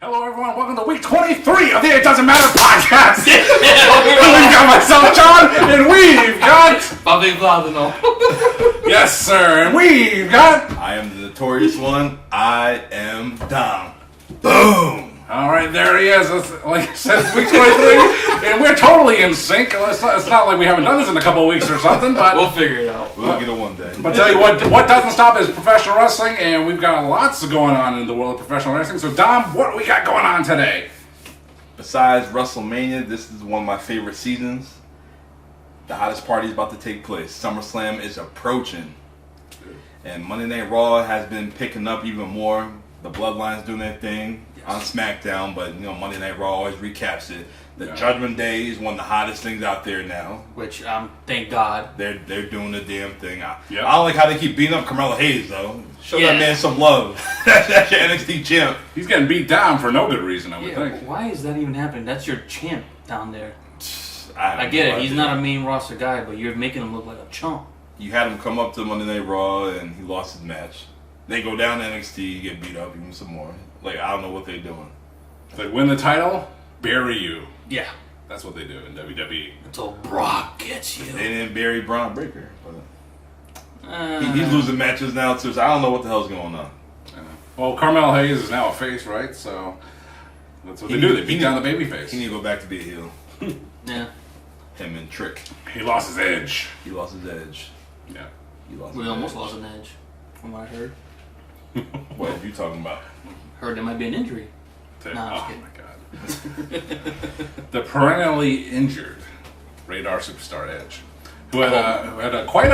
Hello, everyone. Welcome to week 23 of the It Doesn't Matter podcast. We've got myself, John, and we've got Bobby Bladino. Yes, sir. And we've got I am the notorious one. I am Dom. Boom. all right, there he is. Like I said, it's week 23, and we're totally in sync. It's not like we haven't done this in a couple of weeks or something, but We'll figure it out. We'll get it one day. But tell you what doesn't stop is professional wrestling, and we've got lots going on in the world of professional wrestling. So, Dom, what do we got going on today? Besides Wrestlemania, this is one of my favorite seasons. The hottest party is about to take place. Summerslam is approaching. And Monday Night Raw has been picking up even more. The Bloodline's doing their thing on SmackDown, but Monday Night Raw always recaps it. The Judgment Day is one of the hottest things out there now. Which, thank God. They're doing the damn thing. I Yep. don't like how they keep beating up Carmelo Hayes, though. Show Yeah. that man some love. That's your NXT champ. He's getting beat down for no good reason, I would Yeah, think. why is that even happening? That's your champ down there. I I get it. He's not a main roster guy, but you're making him look like a chump. You had him come up to Monday Night Raw, and he lost his match. They go down to NXT, get beat up even some more. Like, I don't know what they're doing. They win the title, bury you. Yeah. That's what they do in WWE. Until Brock gets you. They didn't bury Braun Breaker. But Uh, he's losing matches now, too, so I don't know what the hell's going on. Well, Carmelo Hayes is now a face, right? So that's what they do. They beat down the baby face. He need to go back to be a heel. yeah. Him and Trick. He lost his edge. He lost his edge. Yeah. He lost We his almost edge. lost an edge, from what I heard. What are you talking about? Heard there might be an injury. Nah, I'm just Oh kidding. my God. The perennially injured Radar Superstar Edge, who had quite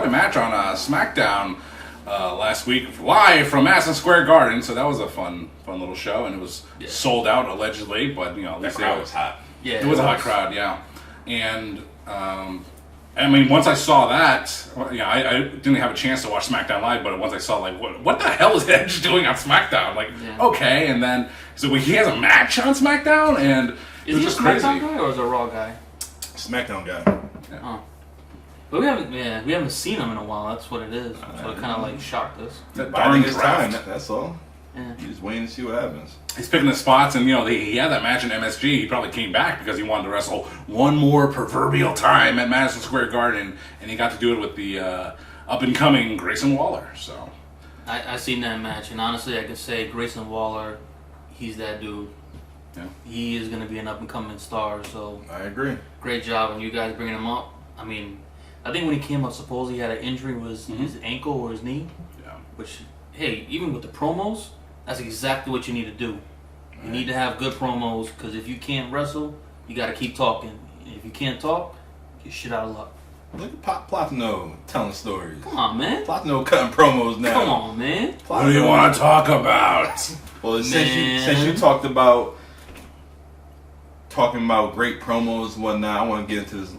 a match on SmackDown last week, live from Madison Square Garden. So that was a fun little show, and it was sold out allegedly, but at That least crowd was hot. Yeah, it was a hot crowd, yeah. And I mean, once I saw that, I didn't have a chance to watch SmackDown Live, but once I saw, like, what the hell is Edge doing on SmackDown? Like, okay, and then so he has a match on SmackDown, and it Is was he a just crazy. SmackDown guy or is he a Raw guy? SmackDown guy. Oh. But we haven't seen him in a while. That's what it is. So it kind of like shocked us. That Biding darn his draft. time, that's all. Yeah. He's just waiting to see what happens. He's picking the spots, and he had that match in MSG. He probably came back because he wanted to wrestle one more proverbial time at Madison Square Garden, and he got to do it with the up and coming Grayson Waller. So I seen that match, and honestly, I can say Grayson Waller, he's that dude. yeah, He is going to be an up-and-coming star, so I agree. great job on you guys bringing him up. I mean, I think when he came up, supposedly he had an injury was his ankle or his knee, yeah. which, hey, even with the promos, that's exactly what you need to do. You need to have good promos, because if you can't wrestle, you got to keep talking. If you can't talk, you're shit out of luck. Look at Platino telling stories. Come on, man. Platino cutting promos now. Come on, man. What do you want to talk about? Well, since Man. you talked about talking about great promos and whatnot, I want to get into this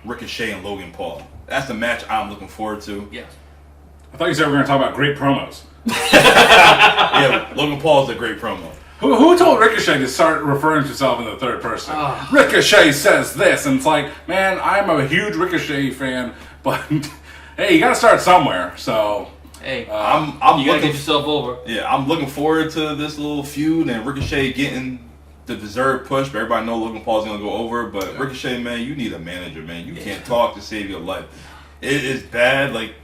Ricochet and Logan Paul. That's the match I'm looking forward to. Yes. I thought you said we were going to talk about great promos. Yeah, Logan Paul is a great promo. Who told Ricochet to start referring to himself in the third person? Ricochet says this, and it's like, man, I'm a huge Ricochet fan, but hey, you got to start somewhere. So Hey, I'm you got to looking. get yourself over. Yeah, I'm looking forward to this little feud and Ricochet getting the deserved push. But everybody know Logan Paul's gonna go over, but Ricochet, man, you need a manager, man. You can't talk to save your life. It is bad. Like,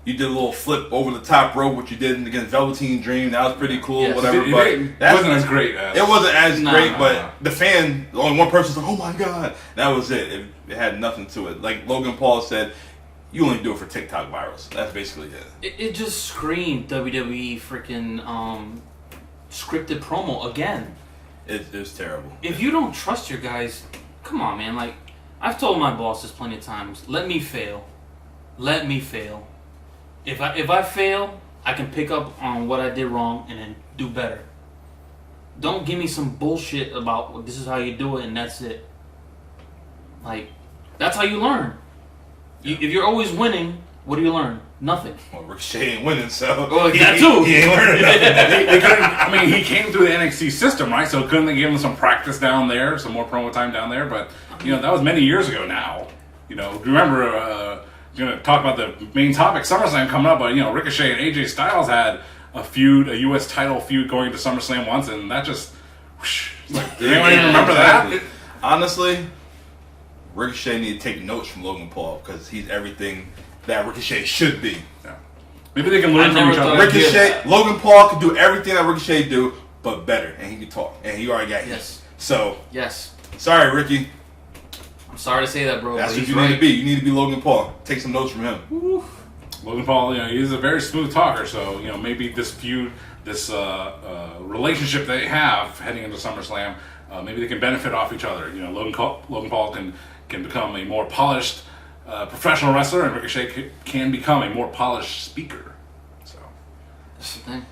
you did a little flip over the top rope, what you did against Velveteen Dream. That was pretty cool. Yes. Whatever, it but wasn't as great. It wasn't as Nah. great, but the fan, only one person's like, "Oh my god!" That was it. It had nothing to it. Like Logan Paul said, you only do it for TikTok virals. That's basically it. It just screamed WWE freaking scripted promo again. It's terrible. If you don't trust your guys, come on, man. Like, I've told my bosses plenty of times, let me fail. Let me fail. If I fail, I can pick up on what I did wrong and then do better. Don't give me some bullshit about, well, this is how you do it and that's it. Like, that's how you learn. If you're always winning, what do you learn? Nothing. Well, Ricochet ain't winning, so Well, that too. He ain't learning nothing. They couldn't, I mean, he came through the NXT system, right? So couldn't they give him some practice down there, some more promo time down there? But that was many years ago now. Remember, going to talk about the main topic, SummerSlam coming up, but Ricochet and AJ Styles had a U.S. title feud going to SummerSlam once, and that just whoosh, like, did anyone Yeah, even remember exactly. that? Honestly, Ricochet need to take notes from Logan Paul because he's everything that Ricochet should be. Yeah. Maybe they can learn I from never each other. thought- Ricochet, Logan Paul can do everything that Ricochet do, but better, and he can talk, and he already got hits. Yes. So, Yes. sorry, Ricky. I'm sorry to say that, bro. That's but what he's you need to right. be. You need to be Logan Paul. Take some notes from him. Logan Paul, he's a very smooth talker, so maybe this feud, this relationship they have heading into SummerSlam, maybe they can benefit off each other. Logan Paul can become a more polished professional wrestler, and Ricochet can become a more polished speaker. So, That's the thing.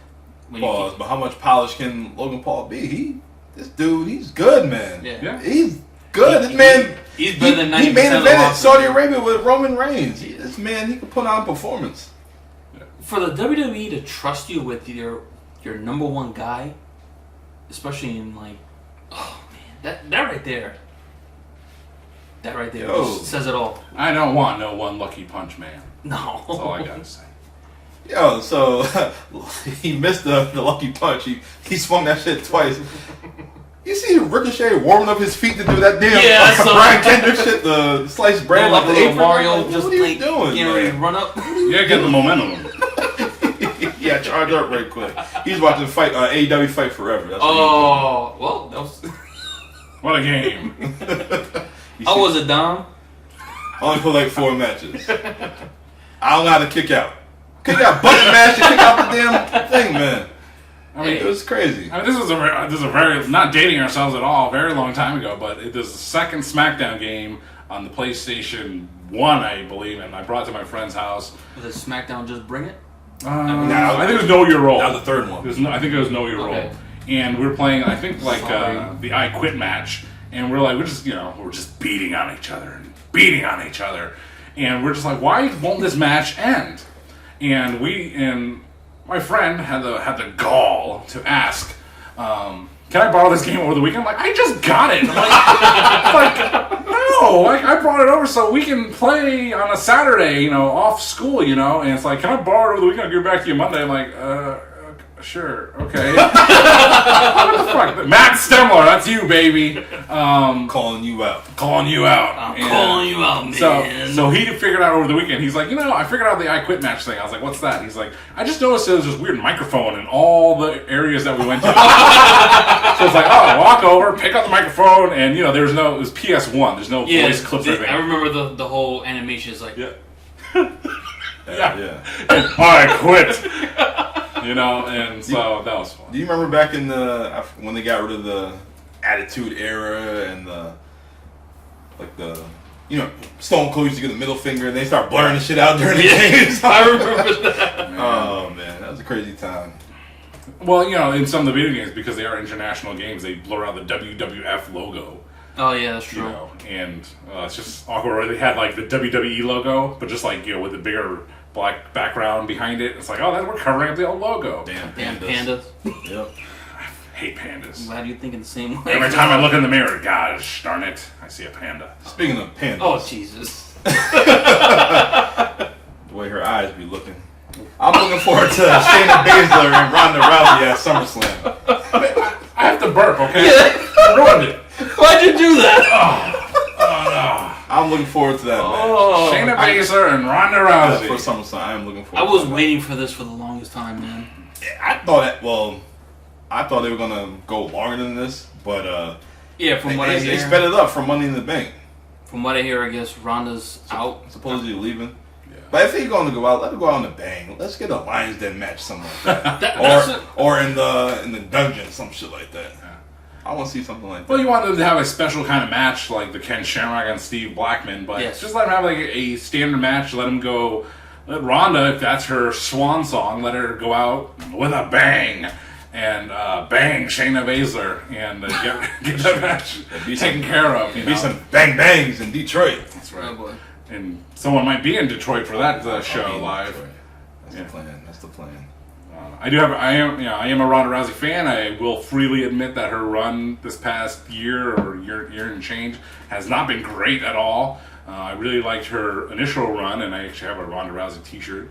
When Pause. But how much polish can Logan Paul be? This dude, he's good, man. Yeah. He's good. This man, he's better than 90% he main of the evented roster. Saudi Arabia with Roman Reigns. This man, he can put on performance. For the WWE to trust you with your number one guy, especially in oh man, that right there. That right there Yo. just says it all. I don't want no one lucky punch man. No. That's all I gotta say. Yo, so he missed the lucky punch. He swung that shit twice. You see Ricochet warming up his feet to do that damn Yeah, I saw Brian that. Kendrick shit, the sliced bread Like off the little apron. Mario Like, just what are you doing, getting ready to man? run up. Yeah, get the momentum. Yeah, charge up right quick. He's watching fight AEW Fight Forever. That's what Oh, well, that was. What a game. he's I was a Dom. only put like 4 matches. I don't know how to kick out. Kick out button mash to kick out the damn thing, man. I mean, It was crazy. this is a very, not dating ourselves at all, a very long time ago, but it was the second SmackDown game on the PlayStation 1, I believe, and I brought it to my friend's house. Was it SmackDown Just Bring It? Nah, I think it was Know Your Role. that was the third one. I think it was Know Your Okay. Role. And we were playing, I think, Sorry. the I Quit match, and we're just beating on each other and beating on each other. And we're just like, why won't this match end? And my friend had the gall to ask, can I borrow this game over the weekend? I'm like, I just got it. I'm like, no, I brought it over so we can play on a Saturday, off school, and it's like, can I borrow it over the weekend? I'll give it back to you Monday. I'm like, sure, okay. What the fuck? Matt Stemler, that's you, baby. Calling you out. Calling you out. I'm And calling you out, man. So he figured out over the weekend. He's like, I figured out the I Quit match thing. I was like, what's that? He's like, I just noticed there was this weird microphone in all the areas that we went to. So it's like, walk over, pick up the microphone, and it was PS1. There's no voice clip or anything. I remember the whole animation is like, Yeah. Yeah. And I quit. And so that was fun. Do you remember back in when they got rid of the Attitude Era and Stone Cold used to get the middle finger and they start blurring the shit out during the games? I remember that. Oh man, that was a crazy time. Well, in some of the video games, because they are international games, they blur out the WWF logo. Oh yeah, that's true. And it's just awkward. They had like the WWE logo, but just with a bigger black background behind it. It's like, we're covering up the old logo. Damn Damn pandas. pandas. Yep. I hate pandas. I'm glad you're thinking the same way. Every time I look in the mirror, gosh darn it, I see a panda. Speaking of pandas, Oh Jesus. the way her eyes be looking. I'm looking forward to Shayna Bazler and Rhonda Rousey at SummerSlam. I have to burp, okay? Yeah. I ruined it. Why'd you do that? I'm looking forward to that match. Oh. Shayna Bazler and Ronda Rousey. For SummerSlam, I am looking I forward. was to that. waiting for this for the longest time, man. I thought they were gonna go longer than this, but Yeah, from what I they hear. sped it up for Money in the Bank. From what I hear, I guess Ronda's out. Supposedly leaving. Yeah. But if they're going to go out, let it go out in a bang. Let's get a Lions Den match, something like that. That's or in the dungeon, some shit like that. I want to see something like that. Well, you wanted them to have a special kind of match like the Ken Shamrock and Steve Blackman, but Yes. just let them have like a standard match. Let them go. Let Ronda, if that's her swan song, let her go out with a bang and bang Shayna Bazler and get that match taken care of. Be some bang bangs in Detroit. That's Oh right. boy. And someone might be in Detroit for that show I'll be in live. Detroit. That's Yeah. the plan. That's the plan. I am a Ronda Rousey fan. I will freely admit that her run this past year or year and change has not been great at all. I really liked her initial run, and I actually have a Ronda Rousey T-shirt.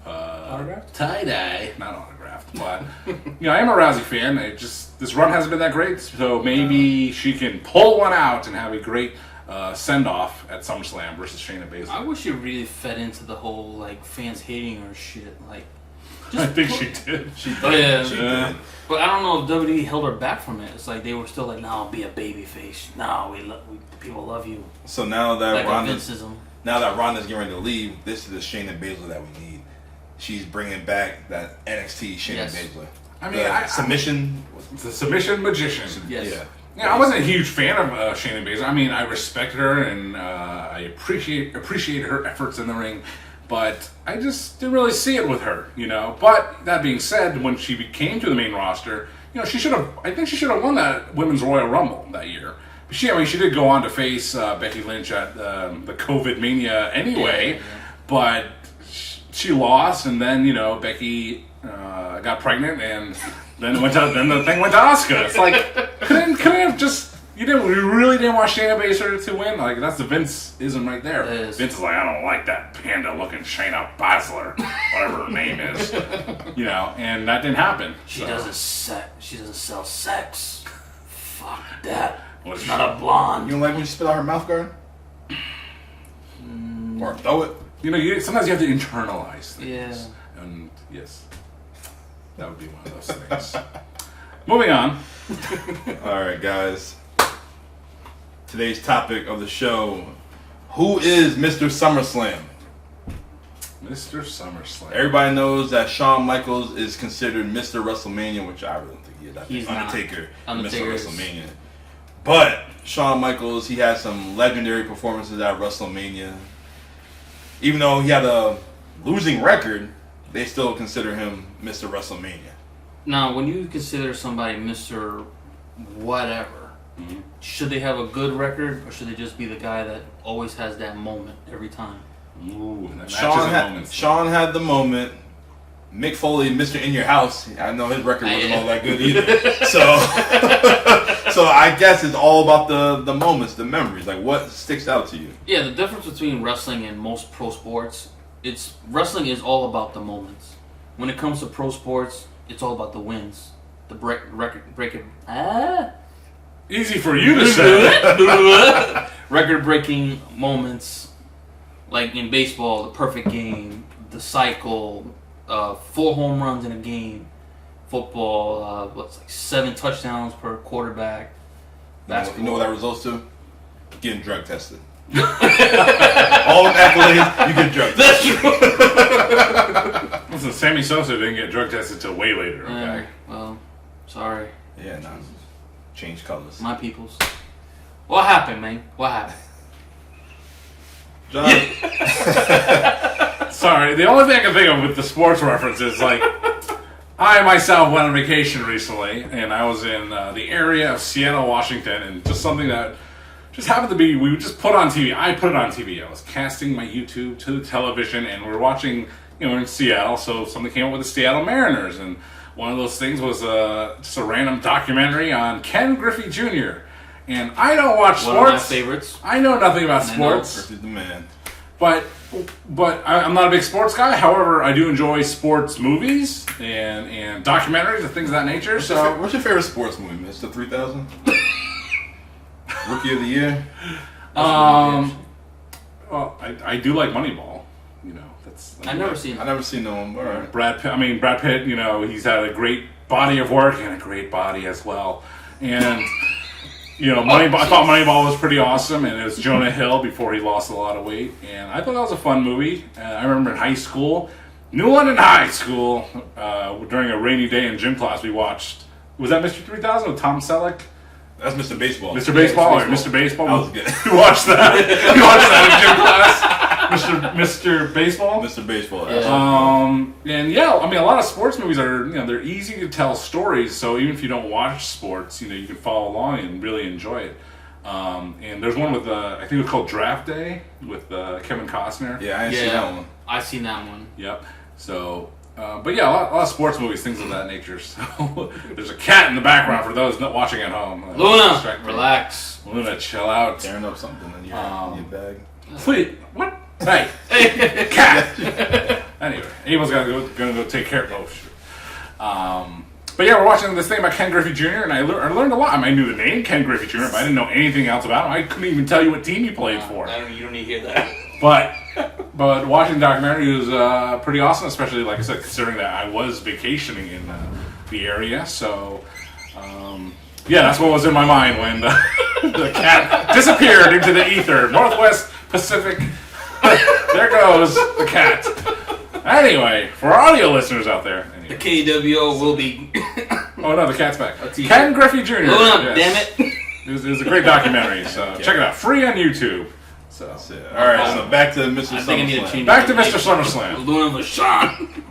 Autographed? Tie-dye. Not autographed. draft. But I am a Rousey fan. This run hasn't been that great, so maybe she can pull one out and have a great send off at SummerSlam versus Shayna Bazler. I wish she really fed into the whole like fans hating her shit. Like, I think she did. She did. But I don't know if WWE held her back from it. It's like they were still like, "No, be a babyface. No, people love you." So now that like Rhonda's getting ready to leave, this is the Shayna Bazler that we need. She's bringing back that NXT Shayna Bazler. I mean, submission. The submission magician. Yes. Yeah, I wasn't a huge fan of Shayna Bazler. I mean, I respect her and I appreciate her efforts in the ring, but I just didn't really see it with her, But that being said, when she came to the main roster, I think she should have won that Women's Royal Rumble that year. But she did go on to face Becky Lynch at the COVID Mania anyway, but she lost, and then Becky got pregnant, and then the thing went to Asuka. It's like couldn't have just you really didn't want Shayna Bazler to win. Like that's the Vince-ism right there. Vince is like, I don't like that panda looking Shayna Bazler, whatever her name is, and that didn't happen. She doesn't sell sex. Fuck that. It's not a blonde. You don't like when you spit out her mouth guard? Or throw it? Sometimes you have to internalize things. Yeah. And yes, that would be one of those things. Moving on. All right, guys. Today's topic of the show: who is Mr. SummerSlam? Mr. SummerSlam. Everybody knows that Shawn Michaels is considered Mr. WrestleMania, which I really don't think he is. I think He's Undertaker is Mr. Undertaker's- WrestleMania. But Shawn Michaels, he had some legendary performances at WrestleMania. Even though he had a losing record, they still consider him Mr. WrestleMania. Now, when you consider somebody Mr. Whatever, should they have a good record, or should they just be the guy that always has that moment every time? Ooh, that Shawn had the moment. Mick Foley, Mr. In Your House, I know his record wasn't all that good either. So I guess it's all about the moments, the memories. Like, what sticks out to you? Yeah, the difference between wrestling and most pro sports, wrestling is all about the moments. When it comes to pro sports, it's all about the wins. The record-breaking... Easy for you to say. Record-breaking moments, like in baseball, the perfect game, the cycle, 4 home runs in a game. Football, 7 touchdowns per quarterback. You know what that results to? Getting drug tested. All the accolades, you get drug tested. That's true. Listen, Sammy Sosa didn't get drug tested till way later, okay? Well, sorry. Yeah, no. Change colors. My peoples. What happened, man? What happened? John. Sorry, the only thing I can think of with the sports references, like, I myself went on vacation recently, and I was in the area of Seattle, Washington, and just something that just happened to be, we would just put on TV. I put it on TV. I was casting my YouTube to the television, and we were watching, in Seattle, so something came up with the Seattle Mariners, and one of those things was just a random documentary on Ken Griffey Jr., and I don't watch sports. One of my favorites. I know nothing about sports. Griffey's the man. But I'm not a big sports guy. However, I do enjoy sports movies and documentaries and things of that nature. What's your favorite sports movie, Mr. 3000? Rookie of the Year? Well, I do like Moneyball. I've never seen it. I've never seen no one. All right. Brad Pitt, he's had a great body of work and a great body as well. And... Moneyball. I thought Moneyball was pretty awesome, and it was Jonah Hill before he lost a lot of weight, and I thought that was a fun movie. I remember in high school, New London High School, during a rainy day in gym class, we watched. Was that Mr. 3000 with Tom Selleck? That's Mr. Baseball. Mr. Baseball, or Mr. Baseball. That was good. You watched that? You watched that in gym class? Mr. Baseball? Mr. Baseball. And a lot of sports movies are, they're easy to tell stories, so even if you don't watch sports, you can follow along and really enjoy it. And there's one with, I think it was called Draft Day with Kevin Costner. Yeah, I ain't seen that one. I seen that one. Yep. So, a lot of sports movies, things of that nature. So, there's a cat in the background for those not watching at home. Luna, relax. Luna, chill out. Tearing up something in your bag. Sweet. What? Hey, cat. Anyway, Abel's gonna go take care of. Oh shit. But yeah, we're watching this thing about Ken Griffey Jr. and I learned a lot. I mean, I knew the name Ken Griffey Jr., but I didn't know anything else about him. I couldn't even tell you what team he played for. You don't need to hear that. But watching the documentary was pretty awesome, especially, like I said, considering that I was vacationing in the area. So, yeah, that's what was in my mind when the cat disappeared into the ether. Northwest Pacific. There goes the cat. Anyway, for audio listeners out there. The KWO will be... Oh, no, the cat's back. Ken Griffey Jr. Hold up, damn it. It was a great documentary, so check it out. Free on YouTube. So that's it. All right, so back to Mr. SummerSlam. Back to Mr. SummerSlam. We're doing it for Shawn.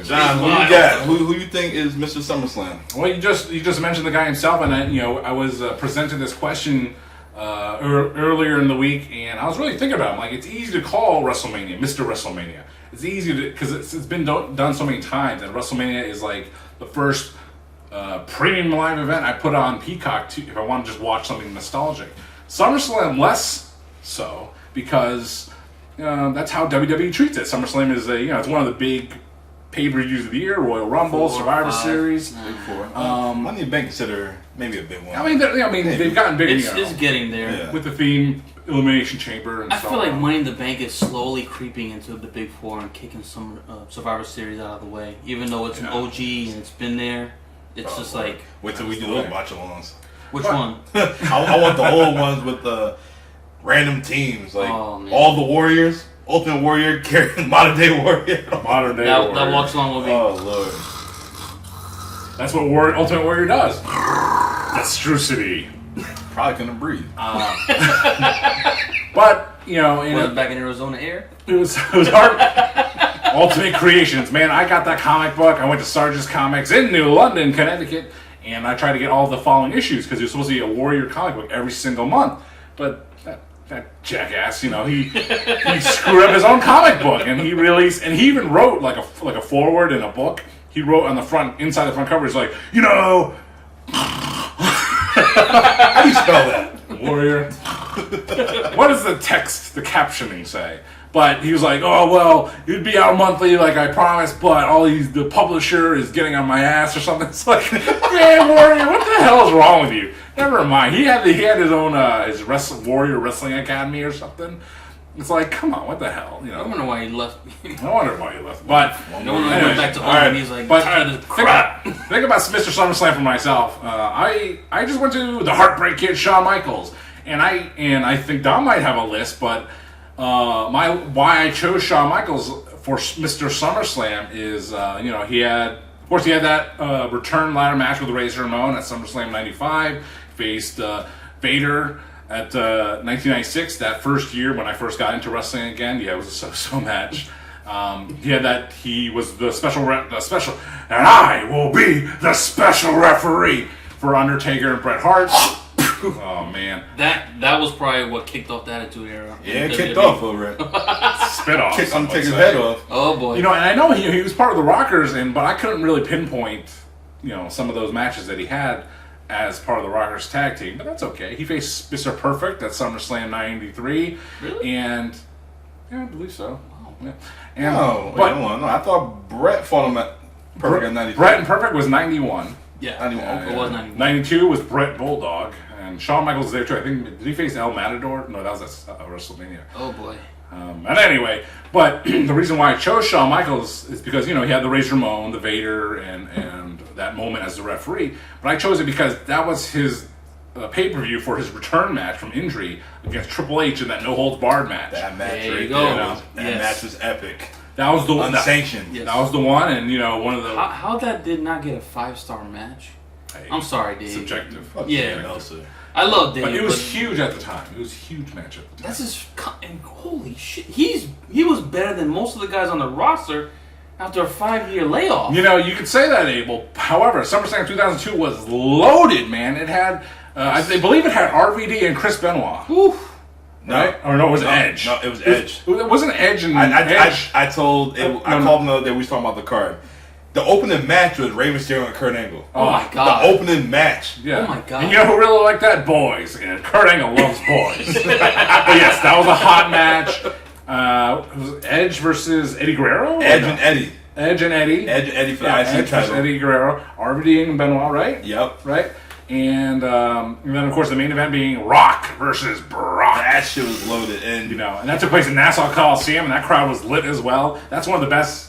John, who you got? Who you think is Mr. SummerSlam? Well, you just mentioned the guy himself, and I was presented this question earlier in the week, and I was really thinking about it. Like, it's easy to call WrestleMania Mr. WrestleMania. It's easy to because it's been done so many times, and WrestleMania is like the first premium live event I put on Peacock if I want to just watch something nostalgic. SummerSlam less so because that's how WWE treats it. SummerSlam is it's one of the big pay-per-views of the year: Royal Rumble, Survivor Series. Big four. Money in the Bank consider maybe a big one. I mean, they've gotten bigger. It's getting there with the theme Elimination Chamber. And I feel like Money in the Bank is slowly creeping into the Big Four and kicking some Survivor Series out of the way. Even though it's an OG and it's been there, it's just like... Wait till we do those botch-alongs. Which one? I want the old ones with the random teams. Like all the Warriors, Ultimate Warrior, carrying Modern Day Warrior. That watch-along will be... Oh, Lord. That's what Ultimate Warrior does. Atrocity. Probably couldn't breathe. But, was it back in Arizona air? It was hard. Ultimate Creations. Man, I got that comic book. I went to Sargent's Comics in New London, Connecticut, and I tried to get all the following issues because it was supposed to be a Warrior comic book every single month. But that jackass, he screwed up his own comic book, and he even wrote like a foreword in a book. He wrote on the front, inside the front cover, he's like, how do you spell that? Warrior. What does the text, the captioning say? But he was like, oh, well, it'd be out monthly like I promised, but the publisher is getting on my ass or something. It's like, man, Warrior, what the hell is wrong with you? Never mind. He had his own Warrior Wrestling Academy or something. It's like, come on, what the hell? I wonder why he left. I wonder why he left. But no one went back to home and he's like, tired of this crap. Think about Mr. SummerSlam for myself. I just went to the Heartbreak Kid, Shawn Michaels, and I think Dom might have a list, but why I chose Shawn Michaels for Mr. SummerSlam is he had that return ladder match with Razor Ramon at SummerSlam '95, faced Vader. At 1996, that first year when I first got into wrestling again, it was a so-so match. He was the special, and I will be the special referee for Undertaker and Bret Hart. Oh man, that was probably what kicked off the Attitude Era. Yeah, it kicked off over it. Spit off. Kicked Undertaker's head off. Oh boy. And I know he was part of the Rockers, but I couldn't really pinpoint, some of those matches that he had as part of the Rockers tag team, but that's okay. He faced Mr. Perfect at SummerSlam '93, really? And I believe so. Wow. Yeah. No, I thought Brett fought him at Perfect at '93. Brett and Perfect was '91. Yeah, 91. It was 91. '92 was Brett Bulldog, and Shawn Michaels was there too. I think did he face El Matador? No, that was at WrestleMania. Oh boy. And anyway, but the reason why I chose Shawn Michaels is because he had the Razor Ramon, the Vader, and that moment as the referee. But I chose it because that was his pay-per-view for his return match from injury against Triple H in that no holds barred match. That match there you right go. there, that match was epic. That was the one. Unsanctioned. That was the one, and one of the. How that did not get a 5-star match? I'm sorry, Dave. Subjective. Yeah. I love Dave. But it was huge at the time. It was a huge match at the time. That's just holy shit. He was better than most of the guys on the roster after a 5-year layoff. You could say that, Abel. However, SummerSlam 2002 was loaded, man. It had, I believe it had RVD and Chris Benoit. Oof. Right? Or no, it was Edge. No, it was Edge. It wasn't Edge and Edge. I called him the other day. We was talking about the card. The opening match was Rey Mysterio and Kurt Angle. Oh my god. The opening match. Yeah. Oh my god. And who really liked that? Boys. And Kurt Angle loves boys. But yes, that was a hot match. It was Edge versus Eddie Guerrero? Edge and Eddie. Edge and Eddie. Edge and Eddie for the Yeah, IC Edge versus title. Eddie Guerrero. RVD and Benoit, right? Yep. Right? And then, of course, the main event being Rock versus Brock. That shit was loaded. And, And that took place in Nassau Coliseum, and that crowd was lit as well. That's one of the best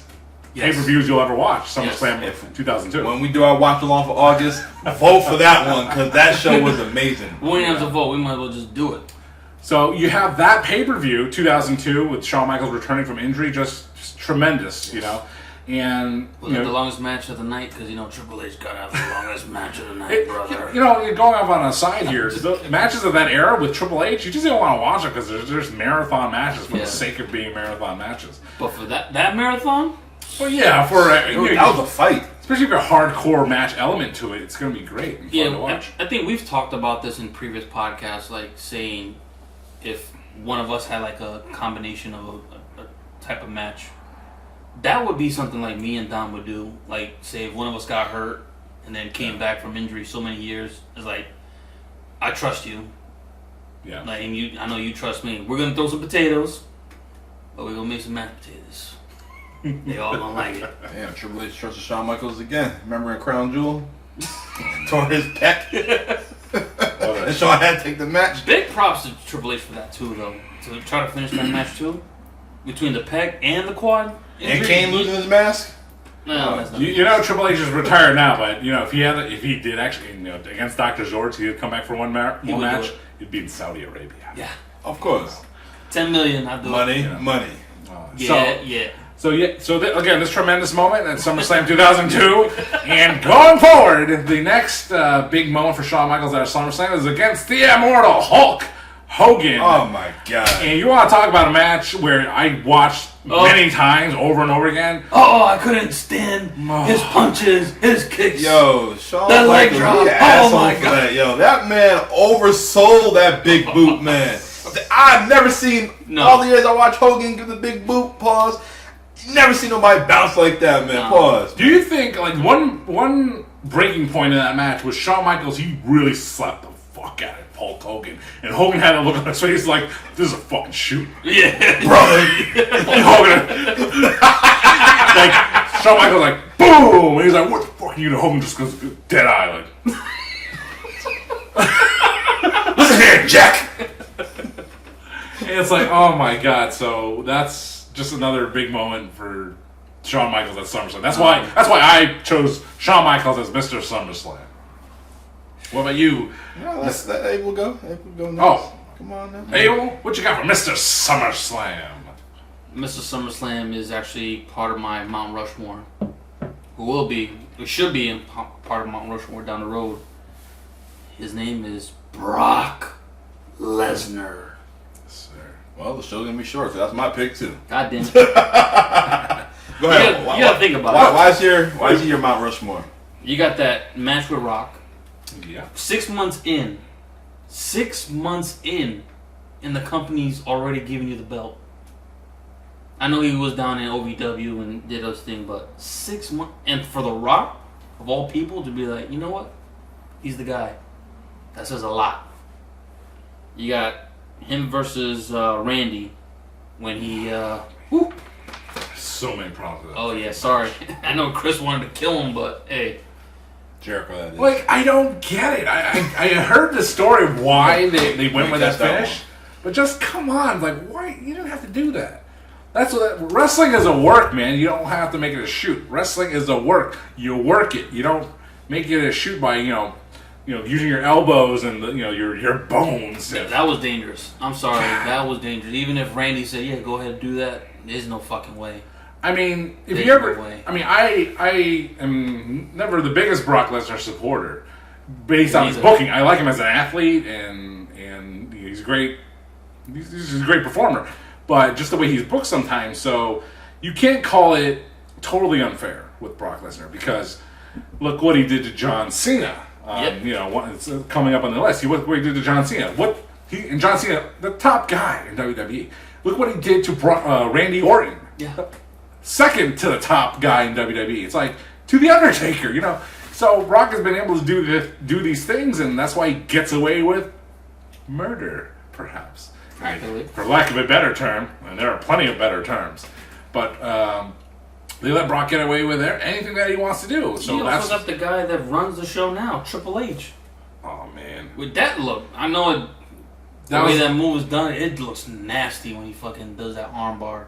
pay-per-views you'll ever watch, SummerSlam 2002. when we do our watch along for August, vote for that one, because that show was amazing. We wouldn't have to vote. We might as well just do it. So you have that pay-per-view, 2002, with Shawn Michaels returning from injury, just tremendous, And Was it the longest match of the night? Because, Triple H got to have the longest match of the night, brother. You're going off on a side here. The matches of that era with Triple H, you just don't want to watch them because there's marathon matches for the sake of being marathon matches. But for that marathon? Well, yeah, That was a fight. Especially if you're a hardcore match element to it, it's going to be great and fun to watch. I think we've talked about this in previous podcasts, like saying if one of us had like a combination of a type of match, that would be something like me and Dom would do. Like, say if one of us got hurt and then came back from injury so many years, it's like, I trust you. Yeah. Like, and I know you trust me. We're gonna throw some potatoes, but we're gonna make some mashed potatoes. They all gonna like it. Damn, Triple H trusted Shawn Michaels again. Remember in Crown Jewel? Tore his pec. And Shawn had to take the match. Big props to Triple H for that too, though. To try to finish that match too, between the pec and the quad. And Kane losing his mask? No, that's not Triple H is retired now, but if he did actually, against Dr. George, he would come back for one match. He'd be in Saudi Arabia. Yeah, of course. 10 million. I'd do money, it. money. So again, this tremendous moment at SummerSlam 2002, and going forward, the next big moment for Shawn Michaels at SummerSlam is against the immortal Hulk Hogan. Oh my God! And you want to talk about a match where I watched many times, over and over again? Oh, I couldn't stand his punches, his kicks. Yo, Shawn that leg Michaels, drop. Oh my God! That. Yo, that man oversold that big boot, man. I've never seen all the years I watch Hogan give the big boot. Pause. Never seen nobody bounce like that, man. No. Pause. Do you think one breaking point in that match was Shawn Michaels? He really slapped the fuck out of Hulk Hogan, and Hogan had a look on his face like, "This is a fucking shoot." Yeah, brother. Hogan, Shawn Michaels like, boom, and he's like, "What the fuck are you?" And Hogan just goes dead eye like, "Listen here, Jack." And it's like, oh my God. So that's just another big moment for Shawn Michaels at SummerSlam. That's why I chose Shawn Michaels as Mr. SummerSlam. What about you? No, Abel go. Abel go next. Oh. Come on now. Abel, what you got for Mr. SummerSlam? Mr. SummerSlam is actually part of my Mount Rushmore. Who should be in part of Mount Rushmore down the road. His name is Brock Lesnar. Well, the show's gonna be short, so that's my pick too. God damn it. Go ahead. You gotta think about it. Why is he your Mount Rushmore? You got that match with Rock. Yeah. 6 months in. 6 months in, and the company's already giving you the belt. I know he was down in OVW and did his thing, but 6 months, and for The Rock, of all people, to be like, you know what? He's the guy. That says a lot. You got him versus Randy when he so many problems with that. Oh yeah, sorry. I know Chris wanted to kill him, but hey, Jericho, that is. Like, I don't get it. I heard the story of why they went with that finish, but just come on, like, why you don't have to do that. That's what wrestling is, a work, man. You don't have to make it a shoot. Wrestling is a work. You work it. You don't make it a shoot by using your elbows and your bones. That was dangerous. I'm sorry, that was dangerous. Even if Randy said, "Yeah, go ahead and do that," there's no fucking way. I mean, if you ever, I mean, I am never the biggest Brock Lesnar supporter based on his booking. I like him as an athlete, and he's great. He's a great performer, but just the way he's booked sometimes, so you can't call it totally unfair with Brock Lesnar because look what he did to John Cena. It's coming up on the list. What he did to John Cena. And John Cena, the top guy in WWE. Look what he did to Randy Orton. Yeah. Second to the top guy in WWE. It's like to the Undertaker, So Brock has been able to do these things, and that's why he gets away with murder, perhaps, for lack of a better term. And there are plenty of better terms, but They let Brock get away with anything that he wants to do. So he also got the guy that runs the show now, Triple H. Oh man, with that look, I know it. The way that move is done, it looks nasty when he fucking does that armbar.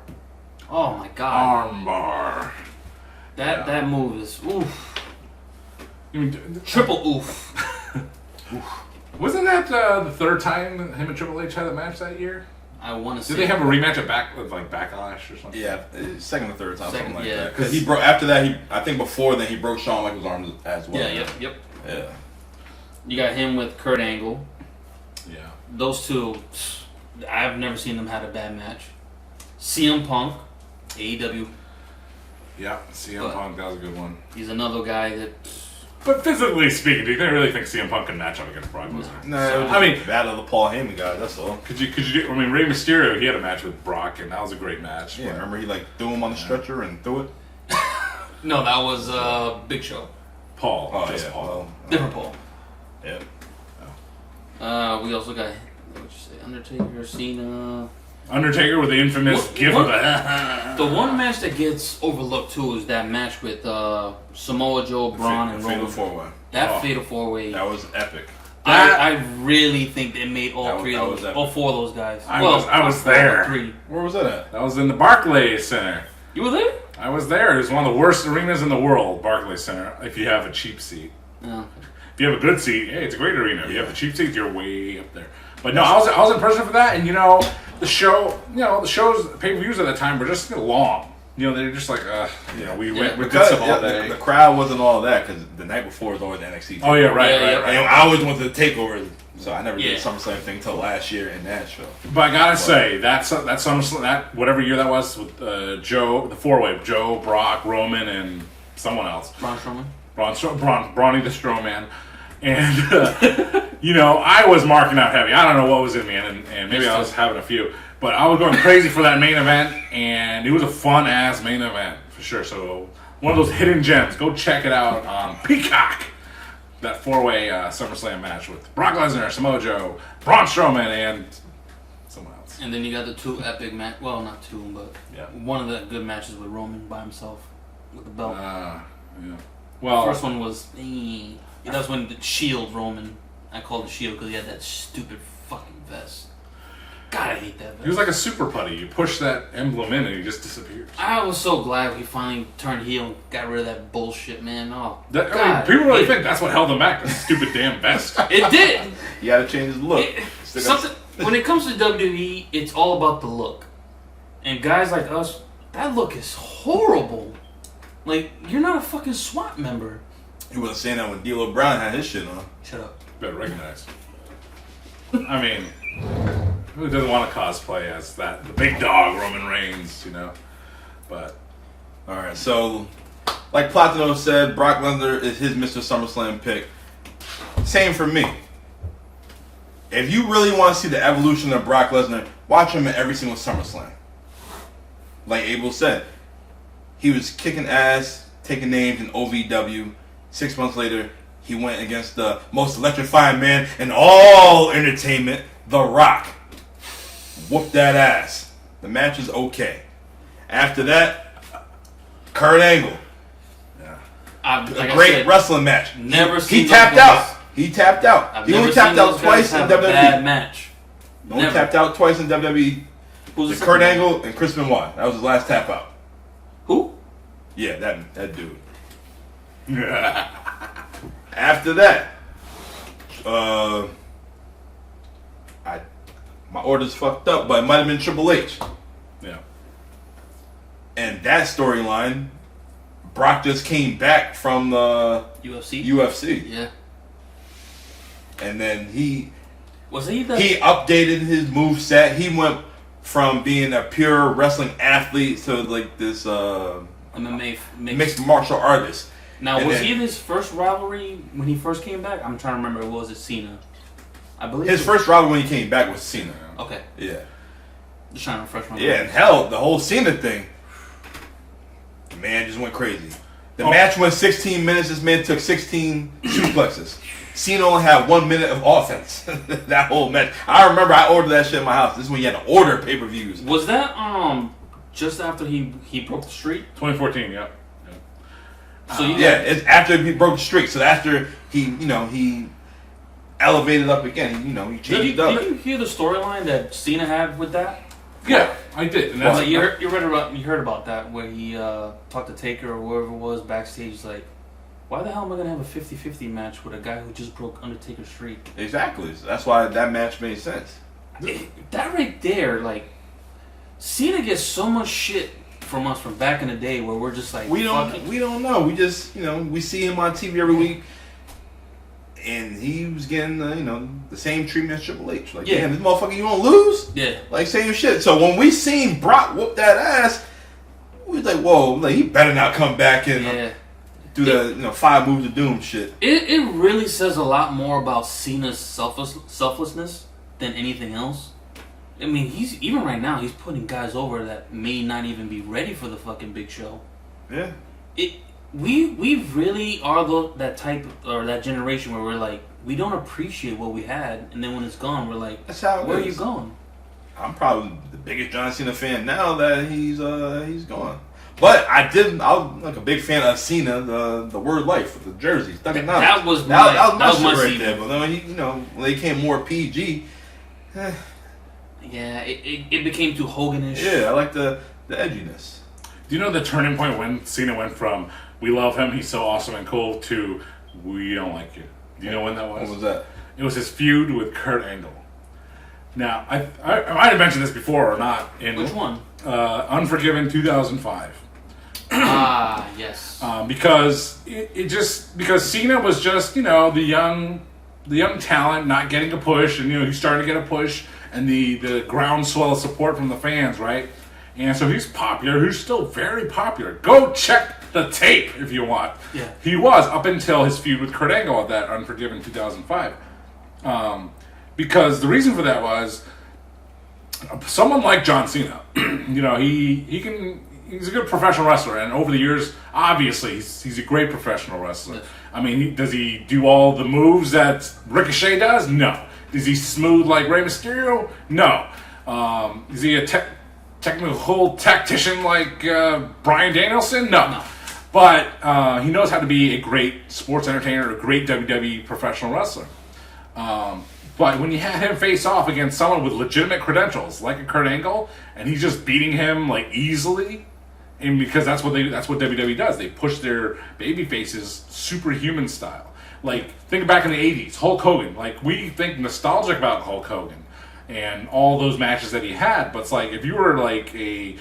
Oh my god. Armbar. That move is oof. You mean, triple oof. Oof. Wasn't that the third time him and Triple H had a match that year? I want to see. Did they have a rematch at Backlash or something? Yeah, second or third time, something like that. Because he broke after that. I think before then he broke Shawn Michaels' arms as well. Yeah. Yep. Yeah. You got him with Kurt Angle. Yeah. Those two, I've never seen them have a bad match. CM Punk, AEW. Yeah, CM Punk, that was a good one. He's another guy that. But physically speaking, do you really think CM Punk can match up against Brock Lesnar? No, I mean, battle of the Paul Heyman guy. That's all. Could you? I mean, Rey Mysterio, he had a match with Brock, and that was a great match. Yeah, remember he threw him on the stretcher and threw it. No, that was Big Show. Paul. Oh just yeah, Paul. Different Paul. Yeah. We also got what you say, Undertaker, Cena. Undertaker with the infamous gif of it. The one match that gets overlooked too is that match with Samoa Joe, Braun, and Fatal Roman. 4-way. That Fatal 4-way. That was epic. I really think they made all four of those guys. I was there. Three. Where was that at? That was in the Barclays Center. You were there? I was there. It was one of the worst arenas in the world, Barclays Center, if you have a cheap seat. Yeah. If you have a good seat, hey, it's a great arena. If you have a cheap seat, you're way up there. But no, I was in person for that, and the show's pay-per-views at the time were just long. They're just like, we did stuff all day. The crowd wasn't all that because the night before was always the NXT. Oh yeah, right. And I always went to the takeovers, so I never did the SummerSlam thing until last year in Nashville. But I gotta say that SummerSlam, that whatever year that was with Joe, the four-way, Joe, Brock, Roman, and someone else. Braun Strowman. Brawny the Strowman. And, I was marking out heavy. I don't know what was in me, and maybe I was having a few. But I was going crazy for that main event, and it was a fun-ass main event, for sure. So, one of those hidden gems. Go check it out on Peacock. That four-way SummerSlam match with Brock Lesnar, Samoa Joe, Braun Strowman, and someone else. And then you got the two epic match. Well, not two, but one of the good matches with Roman by himself with the belt. Yeah. Well, the first one was... That's when the Shield Roman. I called it Shield because he had that stupid fucking vest. God, I hate that vest. He was like a super putty. You push that emblem in and he just disappears. I was so glad he finally turned heel and got rid of that bullshit, man. Oh, people really think that's what held him back, that stupid damn vest. It did. You gotta change his look. When it comes to WWE, it's all about the look. And guys like us, that look is horrible. Like, you're not a fucking SWAT member. He wasn't saying that when D'Lo Brown had his shit on. Shut up. Better recognize. I mean, who doesn't want to cosplay as the big dog Roman Reigns, But alright, so like Platino said, Brock Lesnar is his Mr. SummerSlam pick. Same for me. If you really want to see the evolution of Brock Lesnar, watch him in every single SummerSlam. Like Abel said, he was kicking ass, taking names in OVW. 6 months later, he went against the most electrifying man in all entertainment, The Rock. Whooped that ass. The match was okay. After that, Kurt Angle. A great wrestling match. Never He tapped out. He tapped out. He only tapped out twice in WWE. Bad match. He only tapped out twice in WWE. Who's the Kurt Angle and Chris Benoit. That was his last tap out. Who? Yeah, that dude. After that, my order's fucked up, but it might have been Triple H. Yeah. And that storyline, Brock just came back from the UFC. Yeah. And then he updated his moveset. He went from being a pure wrestling athlete to like this MMA mixed martial artist. Now, was he in his first rivalry when he first came back? I'm trying to remember. Was it Cena? I believe his first rivalry when he came back was Cena. Okay. Yeah. Just trying to refresh my Yeah, and hell, the whole Cena thing, the man just went crazy. The match went 16 minutes. This man took 16 suplexes. Cena only had 1 minute of offense. That whole match. I remember I ordered that shit in my house. This is when you had to order pay-per-views. Was that just after he broke the streak. 2014, yeah. So it's after he broke the streak. So after he elevated up again. He changed up. Did you hear the storyline that Cena had with that? Yeah, I did. And that's, you heard about that where he talked to Taker or whoever it was backstage, like, why the hell am I gonna have a 50-50 match with a guy who just broke Undertaker's streak? Exactly. So that's why that match made sense. That right there, like, Cena gets so much shit from us from back in the day where we're just like, we don't know. We just we see him on TV every week, and he was getting the same treatment as Triple H. Like, damn, this motherfucker, you gonna lose? Yeah. Like, same shit. So when we seen Brock whoop that ass, we was like, whoa, like, he better not come back and do the 5 moves of doom shit. It really says a lot more about Cena's selflessness than anything else. I mean, even right now, he's putting guys over that may not even be ready for the fucking big show. Yeah. We really are that type or that generation where we're like, we don't appreciate what we had, and then when it's gone, we're like, that's how where are you going? I'm probably the biggest John Cena fan now that he's gone. But I was like a big fan of Cena, the Word Life with the jerseys. That was my shit right scene. there. But then when they came more PG. Yeah, it became too Hogan-ish. Yeah, I like the edginess. Do you know the turning point when Cena went from "we love him, he's so awesome and cool" to "we don't like you"? Do you know when that was? What was that? It was his feud with Kurt Angle. Now, I might have mentioned this before or not. Which one? Unforgiven 2005. Yes. Because because Cena was just the young talent not getting a push, and he's starting to get a push, and the groundswell of support from the fans, right? And so he's popular. He's still very popular. Go check the tape if you want. Yeah. He was up until his feud with Kurt Angle at that Unforgiven 2005. Because the reason for that was someone like John Cena. He's a good professional wrestler, and over the years, obviously, he's a great professional wrestler. Yes. I mean, does he do all the moves that Ricochet does? No. Is he smooth like Rey Mysterio? No. Is he a technical tactician like Bryan Danielson? No. But he knows how to be a great sports entertainer, a great WWE professional wrestler. But when you had him face off against someone with legitimate credentials, like a Kurt Angle, and he's just beating him like easily, and because that's what WWE does, they push their baby faces superhuman style. Like, think back in the 80s, Hulk Hogan. Like, we think nostalgic about Hulk Hogan and all those matches that he had, but it's like, if you were like a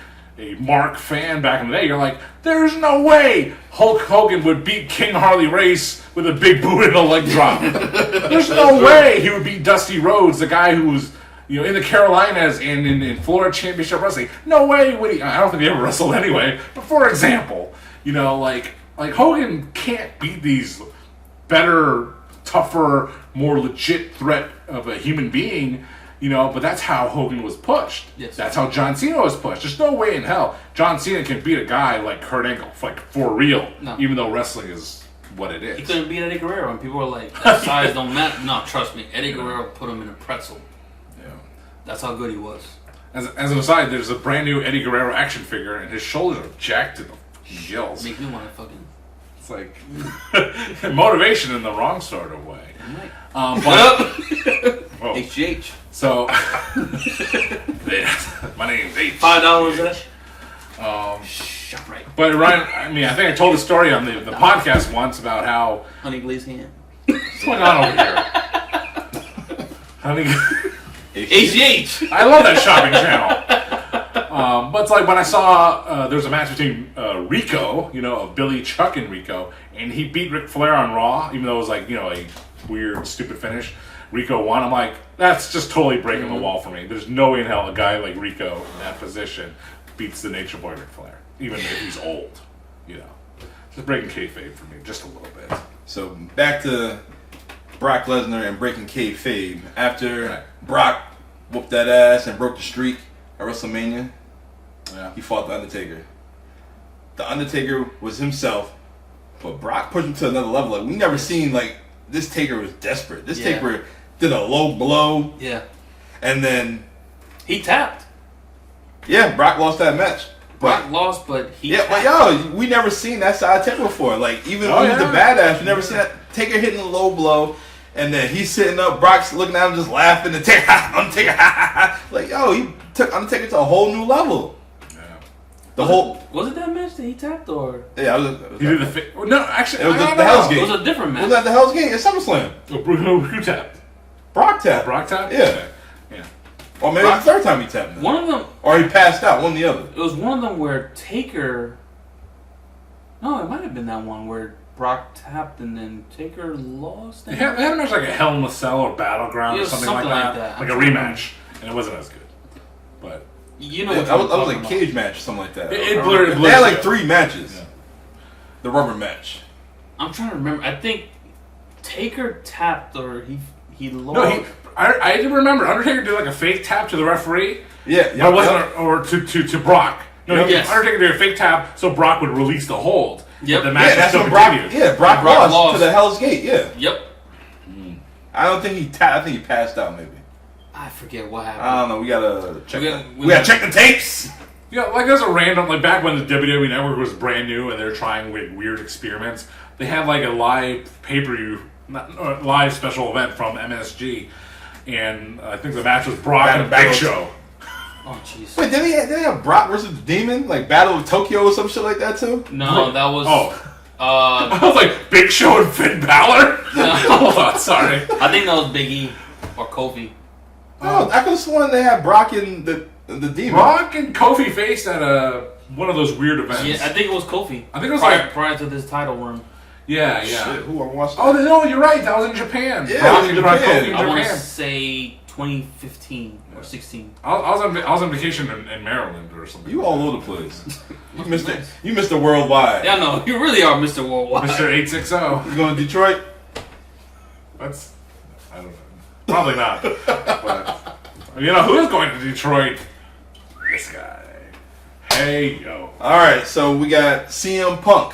Mark fan back in the day, you're like, there's no way Hulk Hogan would beat King Harley Race with a big boot and a leg drop. There's no way he would beat Dusty Rhodes, the guy who was in the Carolinas and in Florida Championship Wrestling. No way would he. I don't think he ever wrestled anyway. But for example, like Hogan can't beat these better, tougher, more legit threat of a human being. But that's how Hogan was pushed. Yes. That's how John Cena was pushed. There's no way in hell John Cena can beat a guy like Kurt Angle, like, for real. No. Even though wrestling is what it is. He couldn't beat Eddie Guerrero, and people were like, that size don't matter. No, trust me, Eddie Guerrero put him in a pretzel. Yeah. That's how good he was. As an aside, there's a brand new Eddie Guerrero action figure, and his shoulders are jacked to the gills. Make me want to fucking... It's like motivation in the wrong sort of way. But whoa. HGH. So, my name's H. $5 each. Shut right. But Ryan, I think I told the story on the podcast once about how Honey glazed ham. what's going on over here? Honey. HGH. I love that shopping channel. But it's like when I saw there was a match between Rico, of Billy, Chuck, and Rico, and he beat Ric Flair on Raw, even though it was like, a weird, stupid finish. Rico won. I'm like, that's just totally breaking the wall for me. There's no way in hell a guy like Rico in that position beats the Nature Boy Ric Flair, even if he's old. Just breaking kayfabe for me, just a little bit. So back to Brock Lesnar and breaking kayfabe. After Brock whooped that ass and broke the streak at WrestleMania, he fought The Undertaker. The Undertaker was himself, but Brock pushed him to another level. Like, we never seen, like, this Taker was desperate. This Taker did a low blow. Yeah. And then he tapped. Yeah, Brock lost that match. Brock lost, but he. Yeah, but yo, we never seen that side of Taker before. Like even when he was the badass, we never seen that Taker hitting a low blow, and then he's sitting up, Brock's looking at him just laughing, and Taker, Undertaker, like yo, he took Undertaker to a whole new level. Was it that match that he tapped or? Yeah, he did the no, actually, it was the Hell's Gate. It was a different match. Was that the Hell's Gate? It's SummerSlam. Who tapped? Brock tapped. Brock tapped? Yeah. Yeah. Or maybe it's the third time he tapped. One of them. Or he passed out. One or the other. It was one of them where Taker. No, it might have been that one where Brock tapped and then Taker lost. They had a match like a Hell in a Cell or Battleground or something like that. Like a rematch. And it wasn't as good. But. You know, that was like a cage match or something like that. It blurred. They had like 3 matches. Yeah. The rubber match. I'm trying to remember. I think Taker tapped or he lost. No, I didn't remember. Undertaker did like a fake tap to the referee. Yeah, but it wasn't or to Brock. No, Undertaker did a fake tap so Brock would release the hold. Yep. The match that's still when Brock. continued. Yeah, Brock lost to the Hell's Gate. Yeah. Yep. I don't think he tapped. I think he passed out. Maybe. I forget what happened. I don't know. We gotta check. We gotta check the tapes. Yeah, like there's a random back when the WWE Network was brand new and they're trying like weird experiments. They had like a live pay-per-view, live special event from MSG, and I think the match was Brock and Big Show. Oh jeez. Wait, did they have Brock versus the Demon, like Battle of Tokyo or some shit like that too? No, that was. I was like Big Show and Finn Balor. No. Hold on, sorry. I think that was Big E or Kofi. Oh, I could have sworn they had Brock and the Demon. Brock and Kofi faced at one of those weird events. Yeah, I think it was Kofi. I think it was prior to this title run. Yeah. Shit, who I watched? Oh no, you're right. That was in Japan. Yeah, Brock it was and in Brock Japan. Kofi in I want to Japan. say 2015 or 16. I was on vacation in Maryland or something. You all over the place. You missed it. You missed the worldwide. Yeah, no, you really are Mr. Worldwide. Mr. 860. You going to Detroit? I don't know. Probably not. But you know who's going to Detroit? This guy. Hey yo. All right, so we got CM Punk.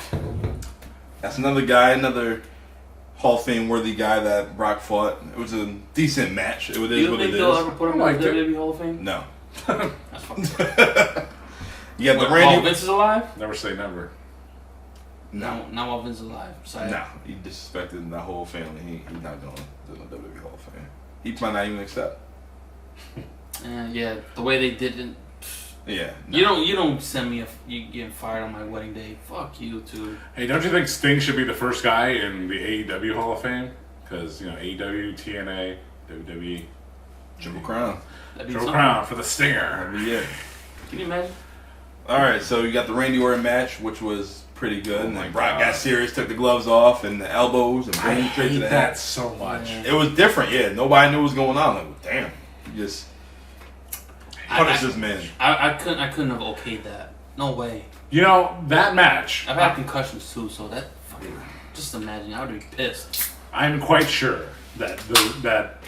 That's another guy, another Hall of Fame worthy guy that Brock fought. It was a decent match. It was You what think it is. they'll ever put him in the WWE Hall of Fame? No. That's fucking. You got the While Randy. Vince is alive? Never say never. No, not while Vince is alive. Sorry. No, he disrespected the whole family. He's not going to the WWE Hall of Fame. He might not even accept. Yeah, the way they did it. Yeah. No. You don't send me you getting fired on my wedding day. Fuck you too. Hey, don't you think Sting should be the first guy in the AEW Hall of Fame? Because AEW, TNA, WWE, Triple Crown. Triple Crown for the Stinger. Yeah. Can you imagine? All right, so you got the Randy Orton match, which was pretty good, and then Brock God. got serious, took the gloves off and the elbows, and I boom, straight to hate the that head. so much. It was different, yeah. Nobody knew what was going on. Like, damn, you just punish this man. I couldn't have okayed that. No way. You know that match. I've had concussions too, so that fucking just imagine. I would be pissed. I'm quite sure that that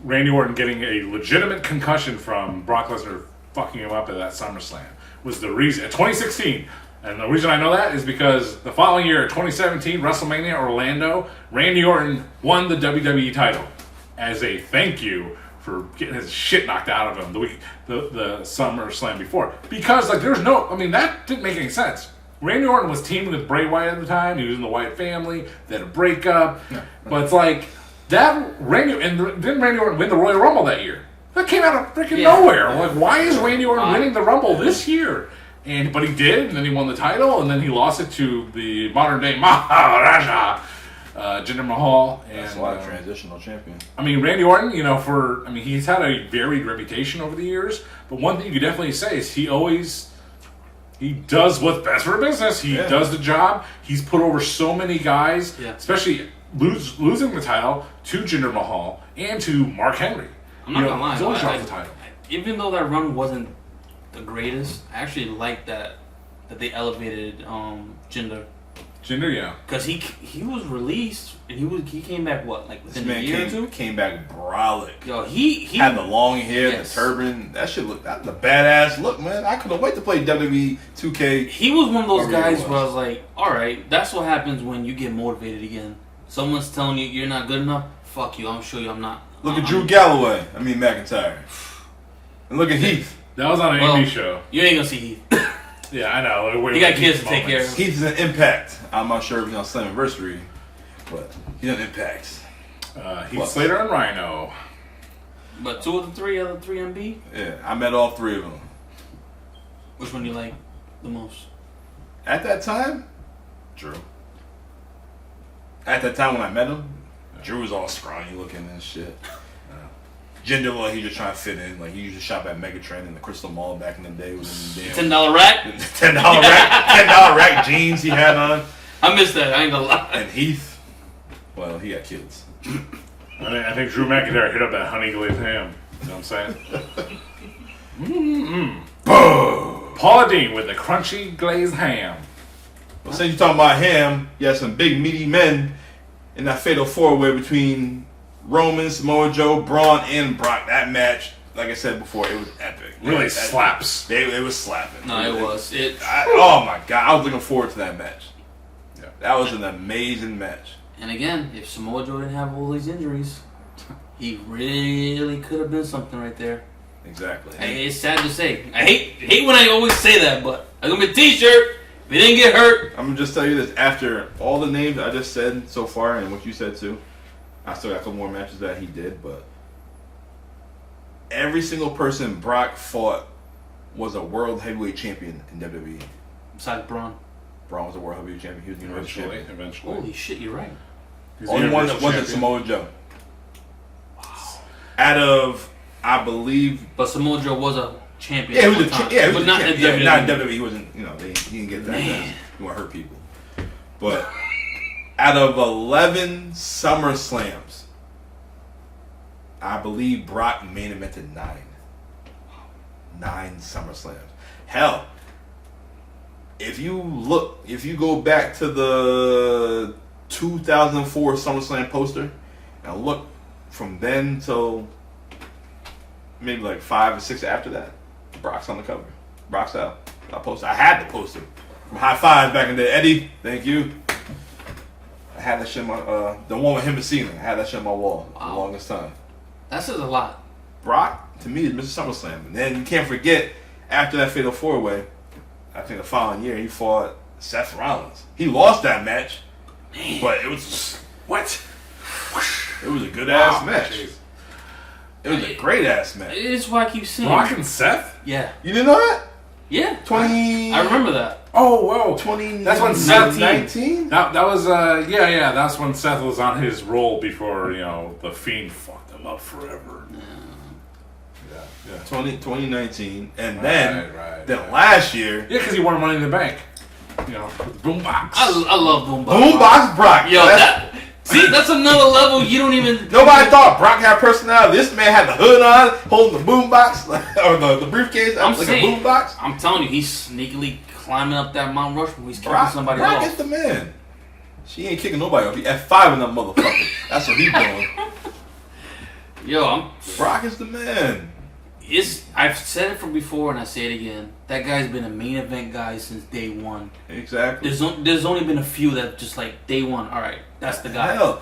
Randy Orton getting a legitimate concussion from Brock Lesnar fucking him up at that SummerSlam was the reason. 2016. And the reason I know that is because the following year, 2017, WrestleMania Orlando, Randy Orton won the WWE title as a thank you for getting his shit knocked out of him the SummerSlam before. Because there's that didn't make any sense. Randy Orton was teaming with Bray Wyatt at the time. He was in the Wyatt family. They had a breakup. Yeah. But it's like that didn't Randy Orton win the Royal Rumble that year? That came out of freaking nowhere. Like, why is Randy Orton winning the Rumble this year? But he did, and then he won the title, and then he lost it to the modern day Maharaja, Jinder Mahal. And, that's a lot of transitional champion. I mean, Randy Orton, he's had a varied reputation over the years, but one thing you could definitely say is he does what's best for business. He does the job. He's put over so many guys, especially losing the title to Jinder Mahal and to Mark Henry. I'm not gonna lie. He's always dropped the title. Even though that run wasn't the greatest, I actually like that they elevated Jinder. Jinder, yeah. Because he was released and he came back within a year or two? Came back brolic. Yo, he had the long hair, the turban. That shit that's a badass look, man. I couldn't wait to play WWE 2K. He was one of those guys where I was like, all right, that's what happens when you get motivated again. Someone's telling you you're not good enough. Fuck you. I'm sure you I'm not. Look at Drew McIntyre. And look at Heath. That was on an indie show. You ain't gonna see Heath. Yeah, I know. He got kids to take care of. He's an Impact. I'm not sure if he's on Slammiversary, but he's an Impact. Heath Slater and Rhino. But 2 of the 3 other 3 MB? Yeah, I met all 3 of them. Which one do you like the most? At that time, Drew. At that time when I met him, Drew was all scrawny looking and shit. Gender, like he just trying to fit in. Like he used to shop at Megatron in the Crystal Mall back in the day with them $10 rack? $10 rack jeans he had on. I missed that. I ain't gonna lie. And Heath, well, he got kids. I think Drew McIntyre hit up that honey glazed ham. You know what I'm saying? Paula Dean with the crunchy glazed ham. Well, since you're talking about ham, you had some big meaty men in that fatal 4-way between Roman, Samoa Joe, Braun, and Brock. That match, like I said before, it was epic. Really slaps. It was slapping. No, it was. Oh my god, I was looking forward to that match. Yeah. That was an amazing match. And again, if Samoa Joe didn't have all these injuries, he really could have been something right there. Exactly. It's sad to say. I hate when I always say that, but I'm gonna be a T-shirt. If he didn't get hurt, I'm gonna just tell you this: after all the names I just said so far, and what you said too, I still got a couple more matches that he did, but every single person Brock fought was a world heavyweight champion in WWE. besides Braun. Braun was a world heavyweight champion. He was universal champion. Eventually. Holy shit, you're right. He's Only one that Universal wasn't champion. Samoa Joe. Wow. Out of, I believe. But Samoa Joe was a champion. Yeah, he was a at one time, champion. but not in Yeah, WWE. not in WWE. He wasn't. You know, he didn't get that. Man. He want to hurt people. But out of 11 SummerSlams, I believe Brock main evented 9. 9 SummerSlams. Hell, if you go back to the 2004 SummerSlam poster and look from then till maybe like 5 or 6 after that, Brock's on the cover. Brock's out. I had the poster from High Five back in the day. Eddie, thank you. I had that shit in my the one with him and Cena. I had that shit on my wall for the longest time. That says a lot. Brock, to me, is Mr. SummerSlam. And then you can't forget, after that Fatal 4-Way, I think the following year, he fought Seth Rollins. He lost that match, but it was... What? It was a good-ass match. Geez. It was a great-ass match. It's why I keep saying. Brock and Seth? Yeah. You didn't know that? Yeah. 20... I remember that. Oh, whoa. 20... That's when Seth... 19? That was, yeah, that's when Seth was on his roll before, The Fiend fucked him up forever. Yeah. 2019. And then Right. last year... Yeah, because he won Money in the Bank. With Boombox. I love Boombox. Boombox Brock. Yo, that's another level you don't even... Nobody thought Brock had personality. This man had the hood on, holding the boombox, or the briefcase, I'm like saying, a boombox. I'm telling you, he's sneakily climbing up that Mount Rushmore. He's kicking somebody Brock off. is the man. She ain't kicking nobody off. He F5 in that motherfucker. That's what he's doing. Yo, Brock is the man. I've said it from before and I say it again. That guy's been a main event guy since day one. Exactly. There's only been a few that just like day one. All right, that's the guy. Hell,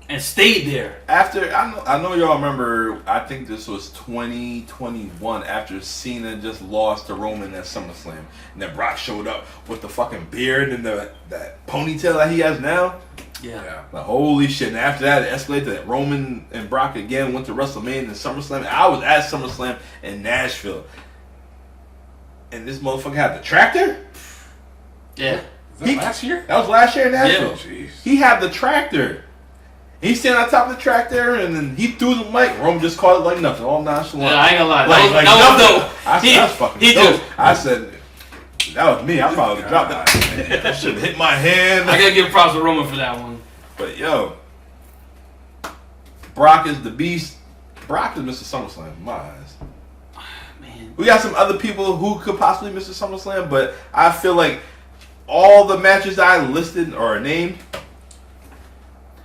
and stayed there. after I know y'all remember. I think this was 2021 after Cena just lost to Roman at SummerSlam, and then Brock showed up with the fucking beard and that ponytail that he has now. Yeah. Like, holy shit. And after that, it escalated that Roman and Brock again went to WrestleMania and SummerSlam. I was at SummerSlam in Nashville. And this motherfucker had the tractor? Yeah. Is that last year? That was last year in Nashville. Yeah. Jeez. He had the tractor. He's standing on top of the tractor and then he threw the mic. Roman just caught it like nothing, all nonchalant. Yeah, I ain't gonna lie. Like that was nothing. dope. I said, that's fucking dope. Just, I said, that was me. I probably dropped that. That shit hit my hand. I gotta give props to Roman for that one. But yo, Brock is the beast. Brock is Mr. SummerSlam in my eyes. Man. We got some other people who could possibly Mr. SummerSlam, but I feel like all the matches I listed or named,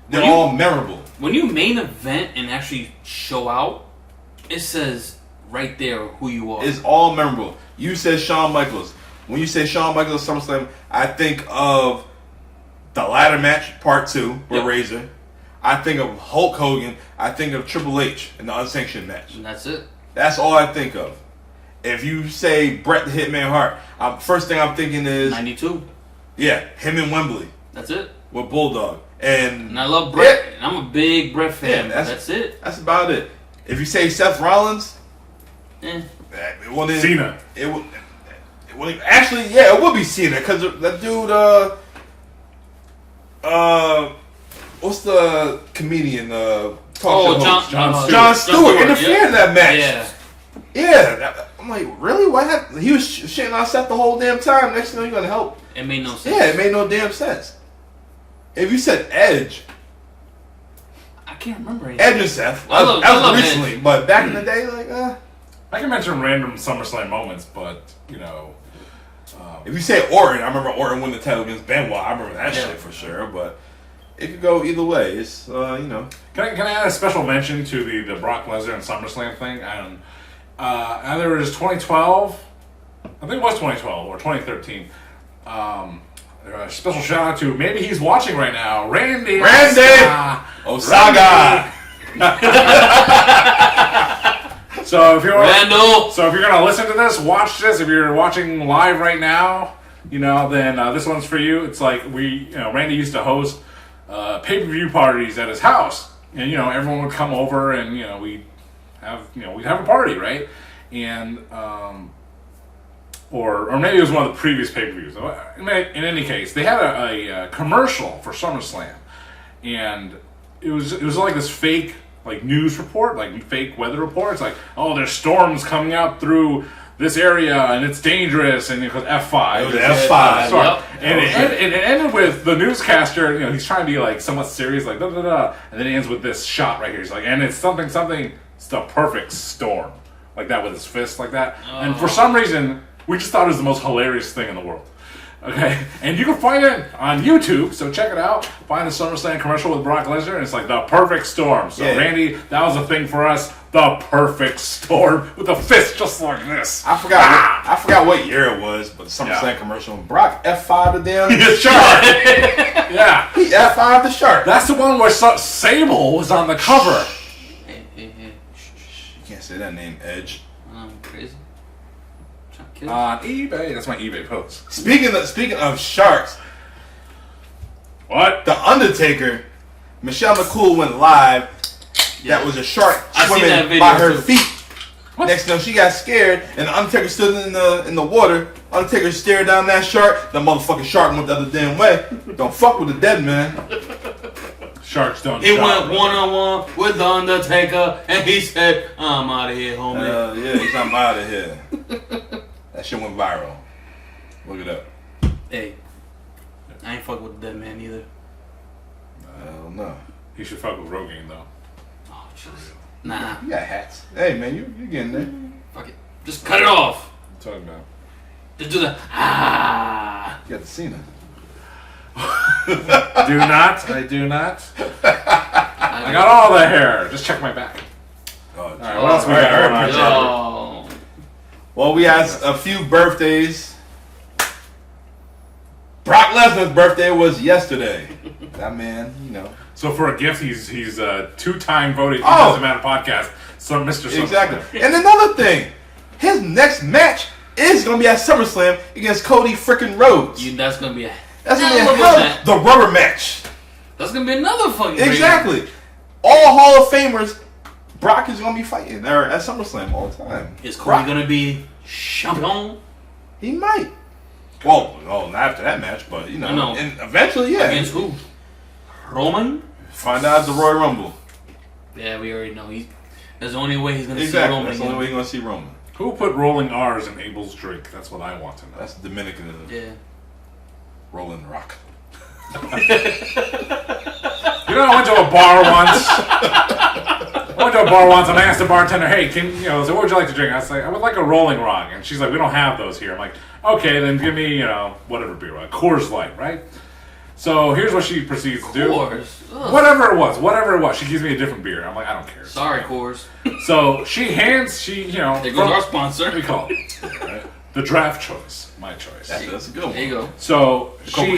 they're all memorable. When you main event and actually show out, it says right there who you are. It's all memorable. You said Shawn Michaels. When you say Shawn Michaels at SummerSlam, I think of the ladder match, part 2, with Razor. I think of Hulk Hogan. I think of Triple H in the unsanctioned match. And that's it. That's all I think of. if you say Bret the Hitman Hart, first thing I'm thinking is 92. Yeah, him in Wembley That's it. with Bulldog, and I love Bret. And I'm a big Bret fan. Yeah, that's it. That's about it. If you say Seth Rollins, Cena. Actually, yeah, it would be Cena because that dude. What's the comedian? Jon Stewart interfered in that match. Yeah. I'm like, really? What happened? He was shitting on Seth the whole damn time. Next thing you know, you're gonna help. It made no sense. Yeah, it made no damn sense. If you said Edge, I can't remember anything. Edge and Seth. I love recently, Edge. but back in the day, like, I can mention random SummerSlam moments, but if you say Orton, I remember Orton won the title against Benoit. I remember that shit for sure. But it could go either way. It's Can I add a special mention to the Brock Lesnar and SummerSlam thing? And either it was 2012, I think it was 2012 or 2013. A special shout out to, maybe he's watching right now, Randy Osaga. So if you're gonna listen to this, watch this. If you're watching live right now, then this one's for you. It's like Randy used to host pay-per-view parties at his house, and everyone would come over, and we'd have a party, right? And or maybe it was one of the previous pay-per-views. In any case, they had a commercial for SummerSlam, and it was like this fake news report, fake weather report. It's like, oh, there's storms coming out through this area and it's dangerous, and because F5. It was F5. Yep. And it ended with the newscaster, he's trying to be somewhat serious, da da da, and then it ends with this shot right here. He's like, and it's something, it's the perfect storm, like that with his fist like that. Oh. And for some reason, we just thought it was the most hilarious thing in the world. Okay, and you can find it on YouTube, so check it out. Find the SummerSlam commercial with Brock Lesnar, and it's like the perfect storm. So Randy, that was a thing for us. The perfect storm with a fist just like this. I forgot what year it was, but the SummerSlam commercial. Brock F5 the damn shark. Yeah, he F5 the shark. That's the one where Sable was on the cover. You can't say that name, Edge. Crazy. On eBay, that's my eBay post. Speaking of sharks, what? The Undertaker, Michelle McCool went live. Yeah. That was a shark swimming by her feet. What? Next thing she got scared, and the Undertaker stood in the water. Undertaker stared down that shark. The motherfucking shark went the other damn way. Don't fuck with the dead man. Sharks don't. It went one-on-one with the Undertaker, and he said, "I'm out of here, homie." Yeah, he's I'm out of here. That shit went viral. Look it up. Hey, I ain't fuck with the dead man either. Hell no. You should fuck with Rogan though. Oh, jeez. Nah. You got hats. Hey man, you getting there. Fuck it. Just cut it off. What are you talking about? Just do the You got the Cena. I do not. I got all the hair. Just check my back. Oh, all right, what else we got? Well, we had a few birthdays. Brock Lesnar's birthday was yesterday. That man, So for a gift, he's two-time voted. Doesn't matter podcast. So Mr. Exactly. And another thing, his next match is gonna be at SummerSlam against Cody frickin' Rhodes. That's gonna be a the rubber match. That's gonna be another fucking exactly. All Hall of Famers. Brock is gonna be fighting there at SummerSlam all the time. Is Cody gonna be champion? He might. Well, not after that match, but and eventually, yeah. Against who? Roman? Find out at the Royal Rumble. Yeah, we already know. That's the only way he's gonna see Roman. That's the only way he's gonna see Roman. Who put rolling R's in Abel's drink? That's what I want to know. That's Dominicanism. Yeah. Rolling Rock. I went to a bar once. And I asked the bartender, "Hey, so what would you like to drink?" I was like, "I would like a Rolling Rock." And she's like, "We don't have those here." I'm like, "Okay, then give me, whatever beer, Coors Light, right?" So here's what she proceeds to do. Whatever it was. She gives me a different beer. I'm like, I don't care. Sorry, Coors. So there goes our sponsor. We call it right? The draft choice. My choice. That's a good one. There you go. So she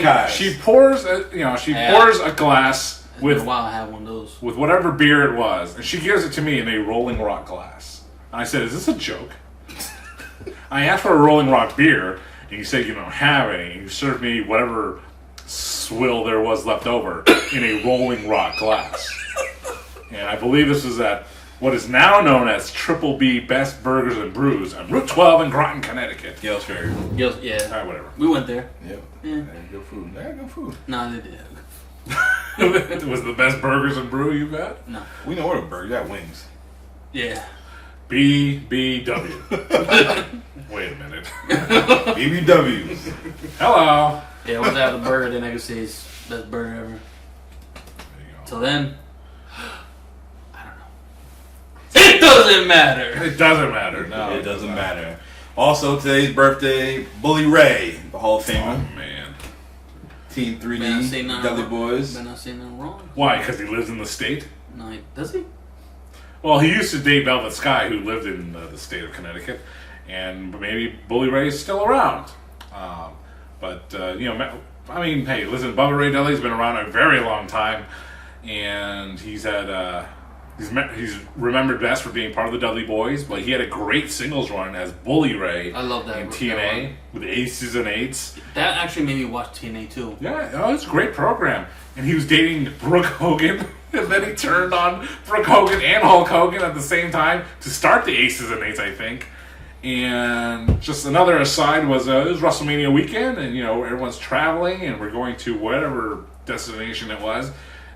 pours a glass. With a while I had one of those. With whatever beer it was. And she gives it to me in a Rolling Rock glass. And I said, "Is this a joke?" I asked for a Rolling Rock beer, and you said you don't have any. You served me whatever swill there was left over in a Rolling Rock glass. And I believe this was at what is now known as Triple B Best Burgers and Brews on Route 12 in Groton, Connecticut. Gales Ferry. Yeah. Alright, whatever. We went there. Yep. Yeah. Good food. They had good food. No, they did. It was the best burgers and brew you've had? No. We know what a burger. You got wings. Yeah. BBW. Wait a minute. BBWs. Hello. Yeah, once I have the burger, then I can say it's best burger ever. There you go. Till then, I don't know. It doesn't matter. It doesn't matter. No, It doesn't matter. Also, today's birthday, Bully Ray, the Hall of Oh, Famer. man. Team Better not say 3D, nothing Dudley wrong. Boys. Better not say nothing wrong. Why? Because he lives in the state? No, does he? Well, he used to date Velvet Sky, who lived in the state of Connecticut, and maybe Bully Ray is still around. I mean, hey, listen, Bubba Ray Dudley's been around a very long time, and he's had he's remembered best for being part of the Dudley Boys, but he had a great singles run as Bully Ray. I love that. In that TNA one. with Aces and Eights. That actually made me watch TNA too. Yeah, it was a great program. And he was dating Brooke Hogan, and then he turned on Brooke Hogan and Hulk Hogan at the same time to start the Aces and Eights, I think. And just another aside was it was WrestleMania weekend, and everyone's traveling, and we're going to whatever destination it was.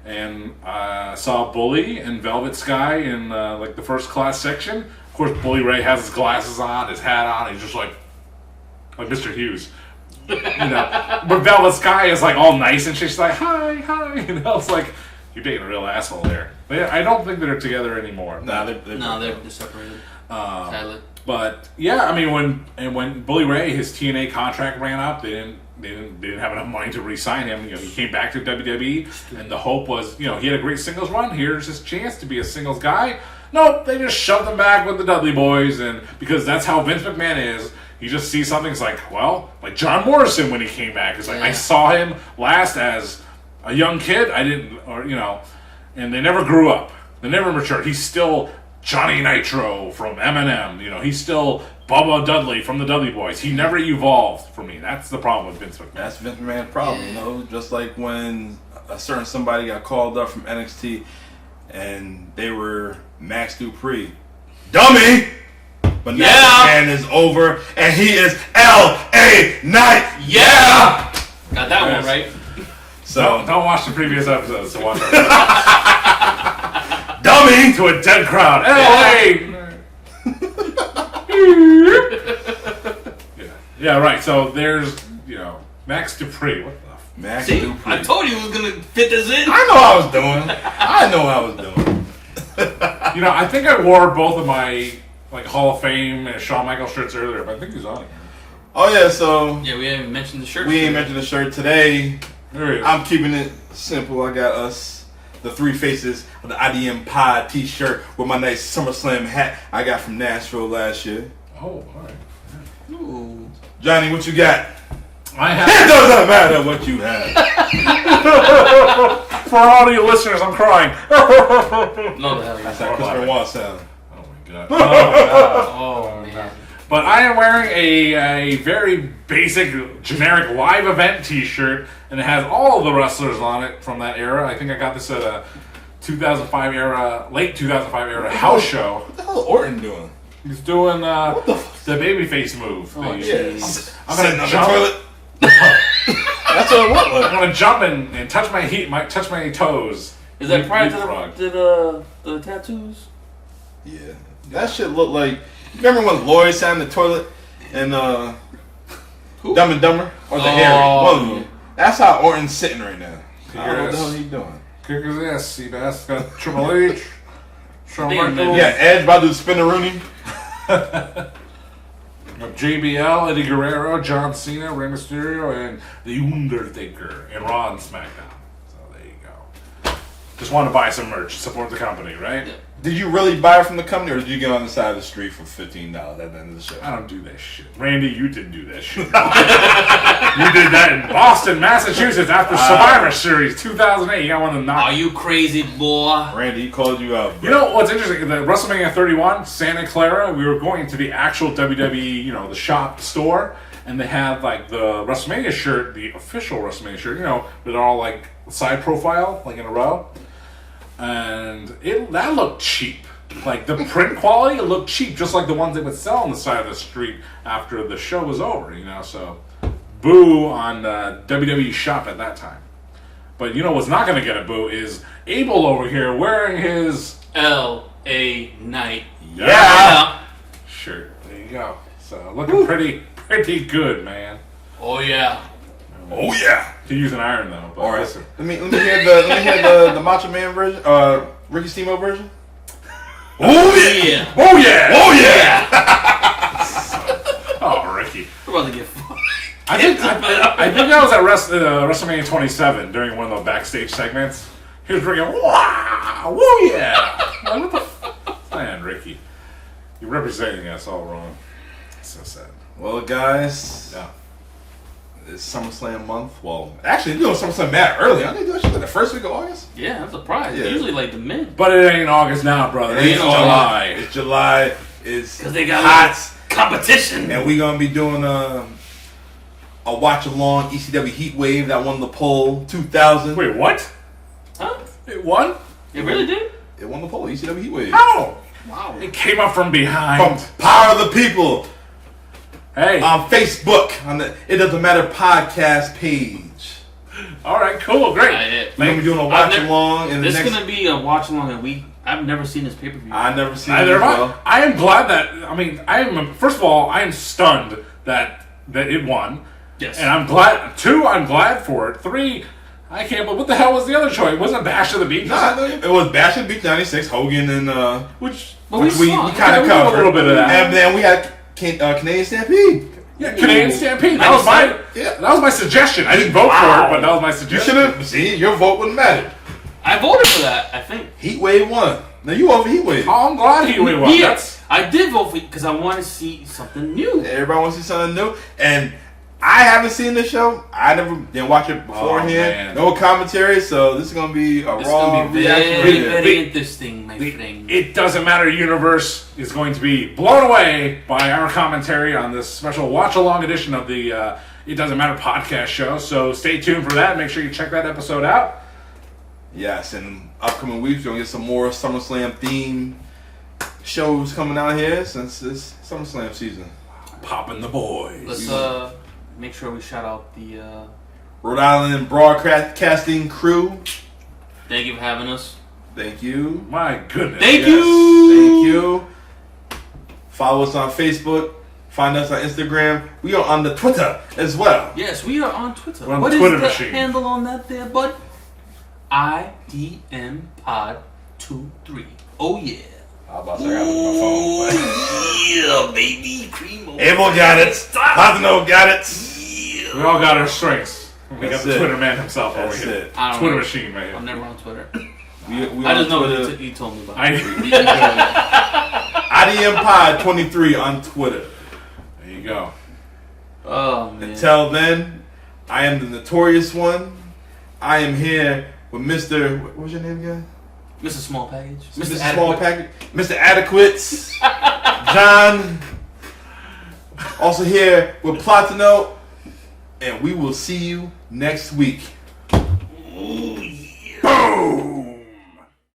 And I saw Bully and Velvet Sky in the first class section. Of course, Bully Ray has his glasses on, his hat on. He's just like Mr. Hughes. But Velvet Sky is like all nice and she's like, hi. It's like, you're dating a real asshole there. But I don't think they're together anymore. Nah, they're separated. Sadly. But yeah, I mean, when Bully Ray, his TNA contract ran up, they didn't have enough money to re-sign him. He came back to WWE, and the hope was, he had a great singles run. Here's his chance to be a singles guy. Nope, they just shoved him back with the Dudley Boys, and because that's how Vince McMahon is. You just see something, it's like, well, like John Morrison when he came back. It's like, I saw him last as a young kid. And they never grew up. They never matured. He's still Johnny Nitro from Eminem. He's still Bubba Dudley from the Dudley Boys. He never evolved for me. That's the problem with Vince McMahon. That's Vince McMahon's problem, Just like when a certain somebody got called up from NXT and they were Max Dupree. Dummy! But now the man is over, and he is L.A. Knight. Yeah! Got that one right. So don't watch the previous episodes. So watch our dummy to a dead crowd. L.A. Yeah, right. So there's Max Dupree. What the? Max See, Dupree. I told you he was gonna fit this in. I know I was doing. I think I wore both of my Hall of Fame and Shawn Michaels shirts earlier, but I think he's on it. Oh yeah, so Yeah, we haven't mentioned the shirt. we ain't mentioned the shirt today. There he is. I'm keeping it simple. I got us the three faces of the IDM Pod T-shirt with my nice SummerSlam hat I got from Nashville last year. Oh, all right. Ooh. Johnny, what you got? I have. It doesn't matter what you have. For all you listeners, I'm crying. No, the hell That's yeah. that Christopher Watt sound. Oh my god. Oh, man. But I am wearing a very basic, generic live event T-shirt, and it has all of the wrestlers on it from that era. I think I got this at a 2005 era, late 2005 era house show. What the hell is Orton doing? He's doing the babyface move. Oh, Yes. I'm Sitting gonna on the jump. toilet. That's what it looked like. I'm gonna jump and touch my toes. Is that prior Leapfrog. to the tattoos? Yeah. That shit looked like... Remember when Lloyd sat in the toilet and Dumb and Dumber? Or the Harry? One of them. That's how Orton's sitting right now. I don't know what the hell he's doing. Kick his ass, Seabass. Got Triple H. Shawn Damn, man. Michaels. Yeah, Edge about to spin the Rooney. JBL, Eddie Guerrero, John Cena, Rey Mysterio, and The Undertaker, and Raw and SmackDown. So there you go. Just want to buy some merch, support the company, right? Yeah. Did you really buy it from the company, or did you get on the side of the street for $15 at the end of the show? I don't do that shit. Randy, you didn't do that shit. You did that in Boston, Massachusetts after Survivor Series 2008. You got one of them Are you crazy, boy? Randy, he called you out. Bro. You know what's interesting? The WrestleMania 31, Santa Clara, we were going to the actual WWE, the shop store, and they had like the WrestleMania shirt, the official WrestleMania shirt, with all like side profile, like in a row. And that looked cheap. Like the print quality, it looked cheap, just like the ones they would sell on the side of the street after the show was over. So boo on WWE shop at that time. But what's not going to get a boo is Abel over here wearing his L.A. Knight shirt. There you go. So looking pretty good, man. Oh yeah. Oh yeah. To use an iron though. But all right. listen. Let me hear the Macho Man version, Ricky Steamboat version. Oh yeah! Oh yeah! Oh yeah! Oh, Ricky. We're about to get fucked. I think I was at WrestleMania 27 during one of the backstage segments. He was bringing wow, woo yeah! Like, what the man, Ricky? You're representing us all wrong. So sad. Well, guys, it's SummerSlam month. Well, actually, SummerSlam mad early. I think actually the first week of August. Yeah, I'm surprised. Yeah. Usually like the mid. But it ain't August now, brother. It's July. It's July. It's Because they got hot competition. and we're gonna be doing a watch along ECW Heat Wave that won the poll 2000. Wait, what? Huh? It won? It really did? It won the poll. ECW Heat Wave. How? Wow. It came up from behind. From Power of the People Hey. on Facebook on the It Doesn't Matter podcast page. All right, cool, great. We're gonna be doing a watch along in the This next. is gonna be a watch along, and I've never seen this pay per view. I never seen it Neither as have well. I am glad that. First of all, I am stunned that it won. Yes. And I'm glad. 2, I'm glad for it. 3, I can't. But what the hell was the other choice? It wasn't Bash of the Beach. Nah, it was Bash at Beach 96, Hogan, and Which But which we saw. kind of we did a covered. little bit of that. And then we had Canadian Stampede. yeah, Canadian Stampede. That I was my. Yeah. That was my suggestion. I didn't vote for it, but that was my You suggestion. should have. See, your vote wouldn't matter. I voted for that, I think. Heat Wave won. Now you over Heat Wave. Oh, I'm glad he won. Yes. I did vote for it because I want to see something new. Everybody wants to see something new, and I haven't seen the show. I didn't watch it beforehand. man. No commentary, so this is gonna be a It's raw going to be reaction. very, video. very interesting, my friend. It Doesn't Matter universe is going to be blown away by our commentary on this special watch-along edition of the It Doesn't Matter podcast show. So stay tuned for that. Make sure you check that episode out. Yes, in upcoming weeks we're gonna get some more SummerSlam themed shows coming out here since it's SummerSlam season. Popping the boys. Let's make sure we shout out the. Rhode Island broadcasting crew. Thank you for having us. Thank you. My goodness. Thank yes. you. Thank you. Follow us on Facebook. Find us on Instagram. We are on the Twitter as well. Yes, we are on Twitter. We're on What the is Twitter the machine. handle on that there, bud? IDM Pod 23. Oh yeah. How about I got my phone? Yeah, baby, cream. Abel got it. Pazano got it. We all got our strengths. We got That's the it. Twitter man himself That's over here. it. I don't Twitter know. machine, man. I'm never on Twitter. We I on just know Twitter. what you told me about. IDM Pod 23 on Twitter. There you go. Oh man. Until then, I am the notorious one. I am here with Mr. What's your name again? Mr. Small Package. Mr. Small Package. Mr. Adequates. John. Also here with Platino. And we will see you next week.